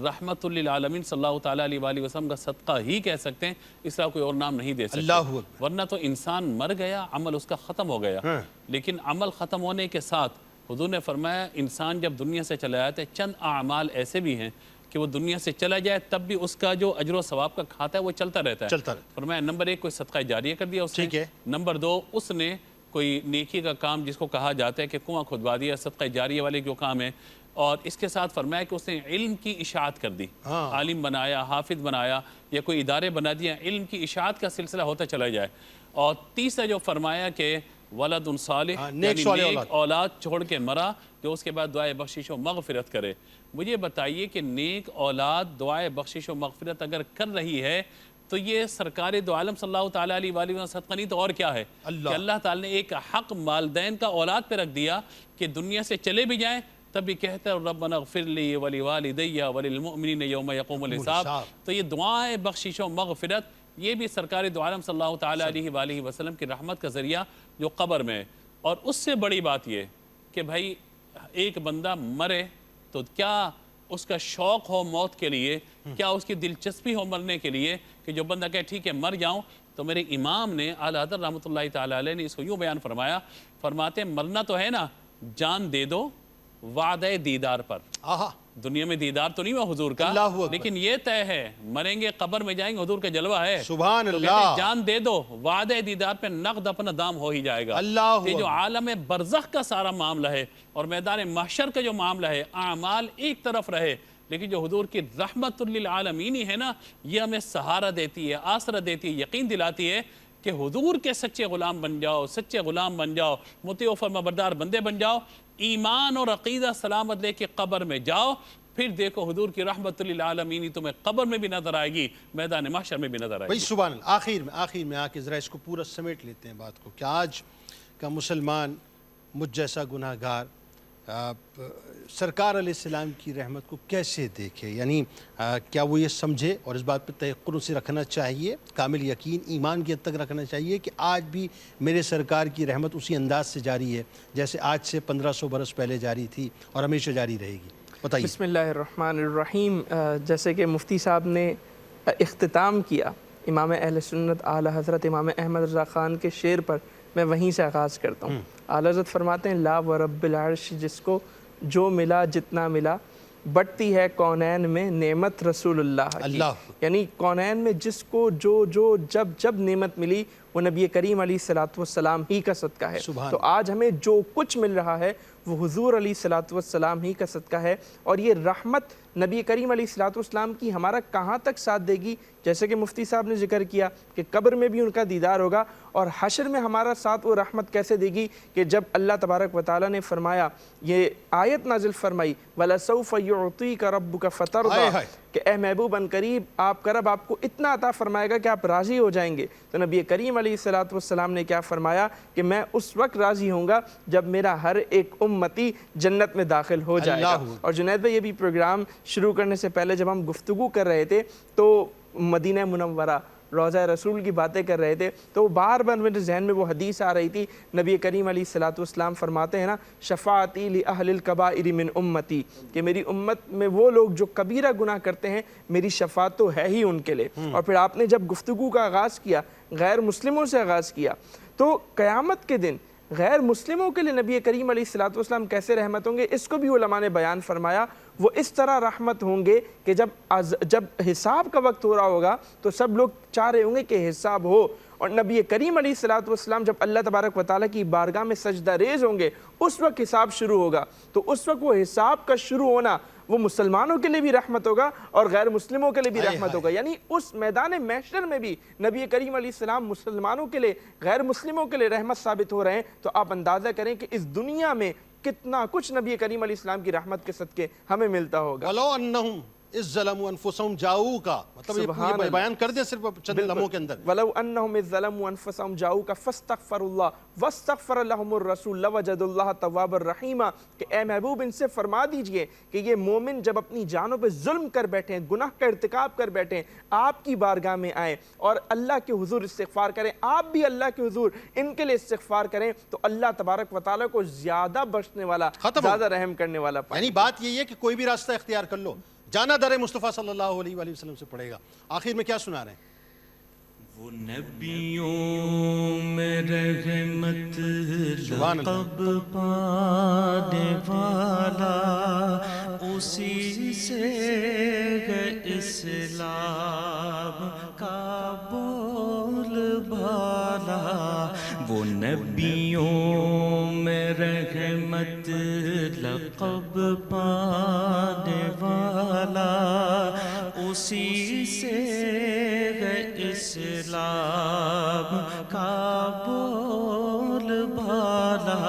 رحمت للعالمین صلی اللہ تعالیٰ علیہ وآلہ وسلم کا صدقہ ہی کہہ سکتے ہیں، اس طرح کوئی اور نام نہیں دے سکتے، ورنہ تو انسان مر گیا، عمل اس کا ختم ہو گیا، لیکن عمل ختم ہونے کے ساتھ حضور نے فرمایا انسان جب دنیا سے چلا جاتا ہے، چند اعمال ایسے بھی ہیں کہ وہ دنیا سے چلا جائے تب بھی اس کا جو اجر و ثواب کا کھاتا ہے وہ چلتا رہتا ہے۔ فرمایا نمبر 1 کوئی صدقہ جاریہ کر دیا اس نے، نمبر 2 اس نے کوئی نیکی کا کام جس کو کہا جاتا ہے کہ کنواں کھدوا دیا، صدقہ جاریہ والے جو کام ہے، اور اس کے ساتھ فرمایا کہ اس نے علم کی اشاعت کر دی، عالم بنایا، حافظ بنایا یا کوئی ادارے بنا دیا، علم کی اشاعت کا سلسلہ ہوتا چلا جائے، اور تیسرا جو فرمایا کہ ولد صالح یعنی نیک اولاد چھوڑ کے مرا جو اس کے بعد دعائے بخشش و مغفرت کرے۔ مجھے بتائیے کہ نیک اولاد دعائے بخشش و مغفرت اگر کر رہی ہے تو یہ سرکار دو عالم صلی اللہ تعالیٰ علیہ وآلہ وسلم صدقہ نہیں تو اور کیا ہے کہ اللہ تعالیٰ نے ایک حق والدین کا اولاد پہ رکھ دیا کہ دنیا سے چلے بھی جائیں تب بھی کہتے ہیں ربنا اغفر لی ولوالدی وللمؤمنین یوم یقوم الحساب۔ تو یہ دعائے بخشش و مغفرت یہ بھی سرکار دو عالم صلی اللہ تعالیٰ علیہ وآلہ وسلم کی رحمت کا ذریعہ جو قبر میں ہے۔ اور اس سے بڑی بات یہ کہ بھائی ایک بندہ مرے تو کیا اس کا شوق ہو موت کے لیے، کیا اس کی دلچسپی ہو مرنے کے لیے کہ جو بندہ کہے ٹھیک ہے مر جاؤں۔ تو میرے امام نے اعلیٰ حضرت رحمۃ اللہ تعالیٰ علیہ نے اس کو یوں بیان فرمایا، فرماتے ہیں مرنا تو ہے نا، جان دے دو وعدہ دیدار پر۔ دنیا میں دیدار تو نہیں ہوا حضور کا، اللہ اکبر۔ لیکن یہ طے ہے مریں گے قبر میں جائیں گے، حضور کا جلوہ ہے۔ سبحان تو اللہ۔ کہتے ہیں جان دے دو، وعدہ دیدار پہ نقد اپنا دام ہو ہی جائے گا۔ اللہ یہ جو عالم برزخ کا سارا معاملہ ہے اور میدان محشر کا جو معاملہ ہے، اعمال ایک طرف رہے، لیکن جو حضور کی رحمت للعالمین ہے نا، یہ ہمیں سہارا دیتی ہے، آسرا دیتی ہے، یقین دلاتی ہے کہ حضور کے سچے غلام بن جاؤ، سچے غلام بن جاؤ، مطیع و فرمانبردار بندے بن جاؤ، ایمان اور عقیدہ سلامت لے کے قبر میں جاؤ، پھر دیکھو حضور کی رحمت للعالمین تمہیں قبر میں بھی نظر آئے گی، میدان محشر میں بھی نظر آئے بھائی گی۔ سبحان اللہ۔ آخر میں آ کے ذرا اس کو پورا سمیٹ لیتے ہیں بات کو، کہ آج کا مسلمان مجھ جیسا گناہ گار سرکار علیہ السلام کی رحمت کو کیسے دیکھے؟ یعنی کیا وہ یہ سمجھے اور اس بات پہ تیقن سے رکھنا چاہیے، کامل یقین ایمان کی حد تک رکھنا چاہیے کہ آج بھی میرے سرکار کی رحمت اسی انداز سے جاری ہے جیسے آج سے 1500 برس پہلے جاری تھی اور ہمیشہ جاری رہے گی؟ بتائیے۔ بسم اللہ الرحمن الرحیم۔ جیسے کہ مفتی صاحب نے اختتام کیا امام اہل سنت اعلیٰ حضرت امام احمد رضا خان کے شعر پر، میں وہیں سے آغاز کرتا ہوں۔ اعلیٰ حضرت فرماتے ہیں لا ورب العرش جس کو جو ملا جتنا ملا، بٹتی ہے کونین میں نعمت رسول اللہ کی۔ یعنی کونین میں جس کو جو جب نعمت ملی وہ نبی کریم علیہ السلام ہی کا صدقہ ہے۔ تو آج ہمیں جو کچھ مل رہا ہے وہ حضور علیہ السلام ہی کا صدقہ ہے، اور یہ رحمت نبی کریم علیہ السلام کی ہمارا کہاں تک ساتھ دے گی؟ جیسے کہ مفتی صاحب نے ذکر کیا کہ قبر میں بھی ان کا دیدار ہوگا، اور حشر میں ہمارا ساتھ وہ رحمت کیسے دے گی کہ جب اللہ تبارک و تعالیٰ نے فرمایا، یہ آیت نازل فرمائی وَلَسَوْفَ يُعْطِيكَ رَبُّكَ فَتَرْضَى، کہ اے محبوب ان قریب آپ کا رب آپ کو اتنا عطا فرمائے گا کہ آپ راضی ہو جائیں گے۔ تو نبی کریم علیہ السلام نے کیا فرمایا کہ میں اس وقت راضی ہوں گا جب میرا ہر ایک امتی جنت میں داخل ہو جائے گا۔ اور جنید بھائی، یہ بھی پروگرام شروع کرنے سے پہلے جب ہم گفتگو کر رہے تھے تو مدینہ منورہ روضہ رسول کی باتیں کر رہے تھے، تو بار بار میرے ذہن میں وہ حدیث آ رہی تھی، نبی کریم علیہ السلام فرماتے ہیں نا شفاعتی لأہل الکبائر من امتی، کہ میری امت میں وہ لوگ جو کبیرہ گناہ کرتے ہیں میری شفاعت تو ہے ہی ان کے لیے۔ اور پھر آپ نے جب گفتگو کا آغاز کیا، غیر مسلموں سے آغاز کیا، تو قیامت کے دن غیر مسلموں کے لیے نبی کریم علیہ السلام کیسے رحمت ہوں گے، اس کو بھی علماء نے بیان فرمایا۔ وہ اس طرح رحمت ہوں گے کہ جب حساب کا وقت ہو رہا ہوگا تو سب لوگ چاہ رہے ہوں گے کہ حساب ہو، اور نبی کریم علیہ السلام جب اللہ تبارک و تعالیٰ کی بارگاہ میں سجدہ ریز ہوں گے اس وقت حساب شروع ہوگا۔ تو اس وقت وہ حساب کا شروع ہونا وہ مسلمانوں کے لیے بھی رحمت ہوگا اور غیر مسلموں کے لیے بھی رحمت ہوگا۔ یعنی اس میدان محشر میں بھی نبی کریم علیہ السلام مسلمانوں کے لیے غیر مسلموں کے لیے رحمت ثابت ہو رہے ہیں۔ تو آپ اندازہ کریں کہ اس دنیا میں کتنا کچھ نبی کریم علیہ السلام کی رحمت کے صدقے ہمیں ملتا ہوگا۔ وَلَوْ أَنَّهُمْ اِذْ ظَلَمُوا أَنفُسَهُمْ جَاءُوكَ، مطلب یہ بیان کر دیا صرف چند لمحوں کے اندر۔ وَلَوْ أَنَّهُمْ إِذْ ظَلَمُوا أَنفُسَهُمْ جَاءُوكَ فَاسْتَغْفَرُوا اللَّهَ وَاسْتَغْفَرَ لَهُمُ الرَّسُولُ لَوَجَدُوا اللَّهَ تَوَّابًا رَحِيمًا، کہ اے محبوب ان سے فرما دیجئے کہ یہ مومن جب اپنی جانوں پہ ظلم کر بیٹھیں، گناہ کا ارتکاب کر بیٹھیں، آپ کی بارگاہ میں آئیں اور اللہ کے حضور استغفار کریں، آپ بھی اللہ کے حضور ان کے لیے استغفار کریں، تو اللہ تبارک و تعالیٰ کو زیادہ بخشنے والا، زیادہ رحم کرنے والا پائیں۔ یعنی بات یہی ہے کہ کوئی بھی راستہ اختیار کر لو، جانا در مصطفیٰ صلی اللہ علیہ وآلہ وسلم سے پڑے گا۔ آخر میں کیا سنا رہے ہیں؟ وہ نبیوں میں رحمت لقب پانے والا، اسی سے ہے اسلام کا بول بالا۔ وہ نبیوں میں رحمت لقب پانے والا، اسی سے ہے اسلام کا بول بالا۔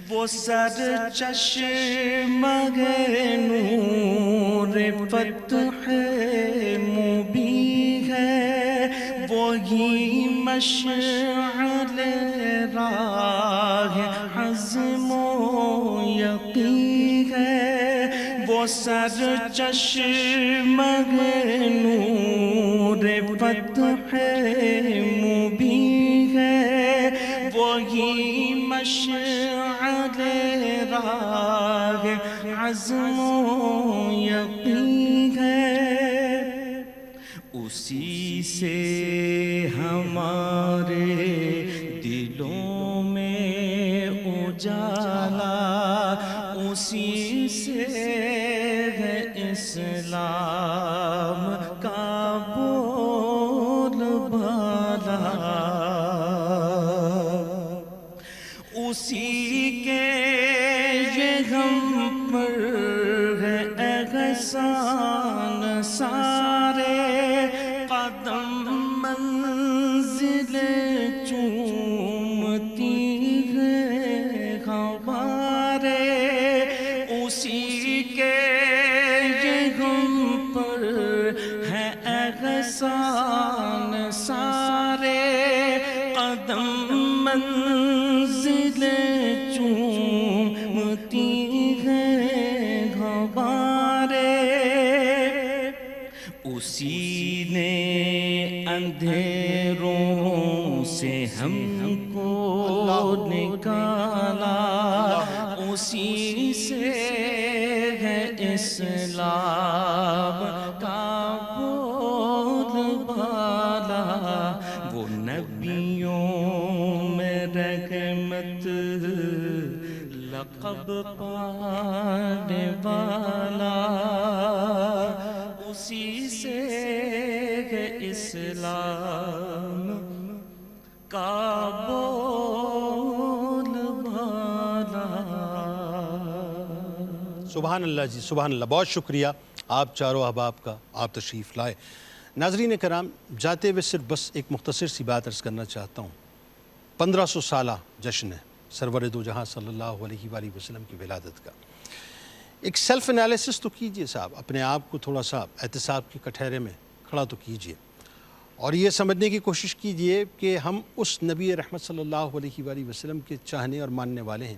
وہ سر چشمہ نور فتح مبین ہے، وہی مشعل راہ عزم و یقین ہے۔ وہ سر چشمہ نور فتح مبین ہے، وہی مشعل راہ عزم و یقین ہے، اسی سے ہمارے دلوں میں اجالا اسی سے ہے اسلام کا بول بالا، اسی کے یہ ہم پر ہے احسان سارے، قدم منزل چومتی ہے ہمارے، اسی کے یہ ہم پر ہے احسان سارے، قدم منزل چومتی ہے ہمارے، اسی نے اندھیروں سے ہم کو نکالا، اسی سے ہے اسلام کا بول بالا، وہ نبیوں میں رحمت لقب پانے والا، اسی سے ہے اسلام کا بول بالا۔ سبحان اللہ جی، سبحان اللہ، بہت شکریہ آپ چاروں احباب کا، آپ تشریف لائے۔ ناظرین کرام، جاتے ہوئے صرف بس ایک مختصر سی بات عرض کرنا چاہتا ہوں۔ 1500 سالہ جشن ہے سرور دو جہاں صلی اللہ علیہ وآلہ وسلم کی ولادت کا۔ ایک سیلف انالیسس تو کیجئے صاحب، اپنے آپ کو تھوڑا سا احتساب کے کٹہرے میں کھڑا تو کیجئے، اور یہ سمجھنے کی کوشش کیجئے کہ ہم اس نبی رحمت صلی اللہ علیہ وآلہ وسلم کے چاہنے اور ماننے والے ہیں،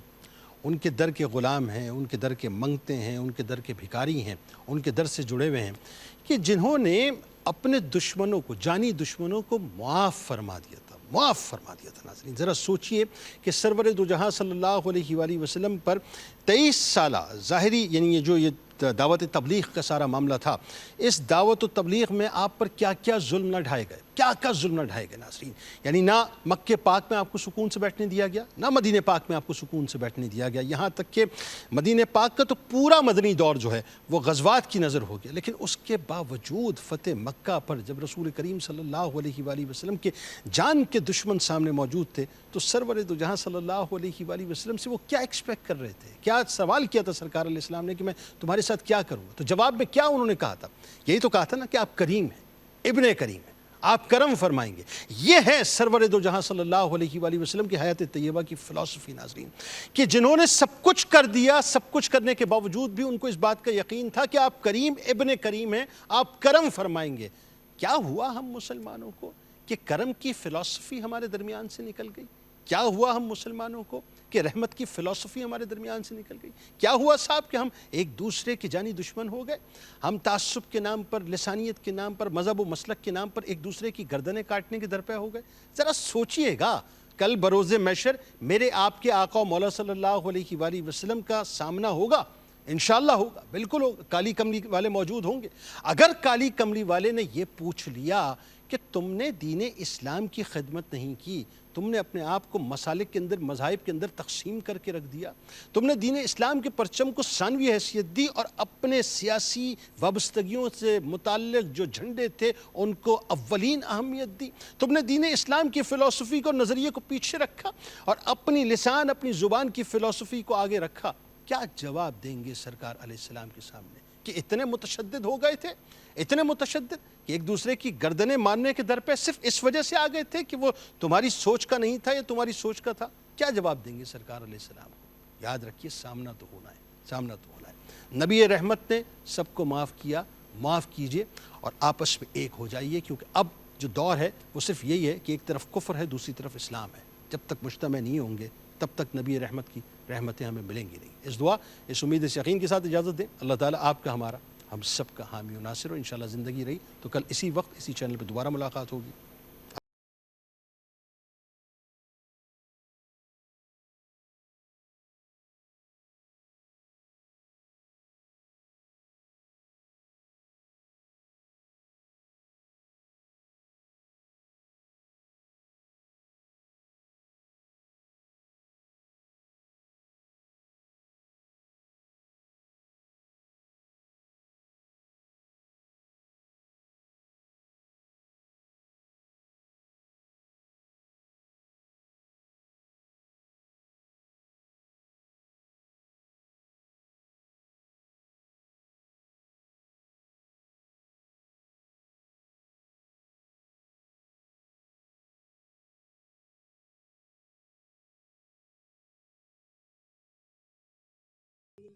ان کے در کے غلام ہیں، ان کے در کے منگتے ہیں، ان کے در کے بھکاری ہیں، ان کے در سے جڑے ہوئے ہیں، کہ جنہوں نے اپنے دشمنوں کو، جانی دشمنوں کو معاف فرما دیا تھا، معاف فرما دیا تھا۔ ناظرین ذرا سوچئے کہ سرور دو جہاں صلی اللہ علیہ وآلہ وسلم پر 23 سالہ ظاہری، یعنی یہ جو دعوت تبلیغ کا سارا معاملہ تھا، اس دعوت و تبلیغ میں آپ پر کیا کیا ظلم نہ ڈھائے گئے، کیا کیا ظلم نہ ڈھائے گئے ناظرین۔ یعنی نہ مکہ پاک میں آپ کو سکون سے بیٹھنے دیا گیا، نہ مدینہ پاک میں آپ کو سکون سے بیٹھنے دیا گیا، یہاں تک کہ مدینہ پاک کا تو پورا مدنی دور جو ہے وہ غزوات کی نظر ہو گیا، لیکن اس کے باوجود فتح مکہ پر جب رسول کریم صلی اللہ علیہ وآلہ وسلم کے جان کے دشمن سامنے موجود تھے، تو سرور دو جہاں صلی اللہ علیہ وآلہ وسلم سے وہ کیا ایکسپیکٹ کر رہے تھے، کیا سوال کیا تھا سرکار علیہ السلام نے کہ میں تمہارے ساتھ کیا کروں؟ تو جواب میں کیا انہوں نے کہا تھا؟ یہی تو کہا تھا نا کہ آپ کریم ہیں، ابن کریم ہیں، آپ کرم فرمائیں گے۔ یہ ہے سرور دو جہاں صلی اللہ علیہ وآلہ وسلم کی حیات طیبہ کی فلسفی ناظرین، کہ جنہوں نے سب کچھ کر دیا، سب کچھ کرنے کے باوجود بھی ان کو اس بات کا یقین تھا کہ آپ کریم ابن کریم ہیں، آپ کرم فرمائیں گے۔ کیا ہوا ہم مسلمانوں کو کہ کرم کی فلسفی ہمارے درمیان سے نکل گئی؟ کیا ہوا ہم مسلمانوں کو کہ رحمت کی فلسفی ہمارے درمیان سے نکل گئی؟ کیا ہوا صاحب کہ ہم ایک دوسرے کے جانی دشمن ہو گئے؟ ہم تعصب کے نام پر، لسانیت کے نام پر، مذہب و مسلک کے نام پر ایک دوسرے کی گردنیں کاٹنے کے درپے ہو گئے؟ ذرا سوچئے گا، کل بروز محشر میرے آپ کے آقا و مولا صلی اللہ علیہ وآلہ وسلم کا سامنا ہوگا، انشاءاللہ ہوگا، بالکل ہوگا، کالی کملی والے موجود ہوں گے۔ اگر کالی کملی والے نے یہ پوچھ لیا کہ تم نے دین اسلام کی خدمت نہیں کی، تم نے اپنے آپ کو مسالک کے اندر، مذاہب کے اندر تقسیم کر کے رکھ دیا، تم نے دین اسلام کے پرچم کو ثانوی حیثیت دی اور اپنے سیاسی وابستگیوں سے متعلق جو جھنڈے تھے ان کو اولین اہمیت دی، تم نے دین اسلام کی فلسفی کو، نظریے کو پیچھے رکھا اور اپنی لسان، اپنی زبان کی فلسفی کو آگے رکھا، کیا جواب دیں گے سرکار علیہ السلام کے سامنے؟ کہ اتنے متشدد ہو گئے تھے، اتنے متشدد کہ ایک دوسرے کی گردنیں ماننے کے در پہ صرف اس وجہ سے آ گئے تھے کہ وہ تمہاری سوچ کا نہیں تھا یا تمہاری سوچ کا تھا؟ کیا جواب دیں گے سرکار علیہ السلام کو؟ یاد رکھیے، سامنا تو ہونا ہے، سامنا تو ہونا ہے۔ نبی رحمت نے سب کو معاف کیا، معاف کیجئے اور آپس میں ایک ہو جائیے، کیونکہ اب جو دور ہے وہ صرف یہی ہے کہ ایک طرف کفر ہے، دوسری طرف اسلام ہے۔ جب تک مجتمع نہیں ہوں گے تب تک نبی رحمت کی رحمتیں ہمیں ملیں گی نہیں۔ اس دعا، اس امید، اس یقین کے ساتھ اجازت دیں، اللہ تعالیٰ آپ کا، ہمارا، ہم سب کا حامی و ناصر ہو۔ انشاءاللہ زندگی رہی تو کل اسی وقت اسی چینل پہ دوبارہ ملاقات ہوگی۔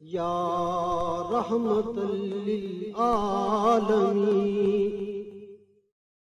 یا رحمت للعالمین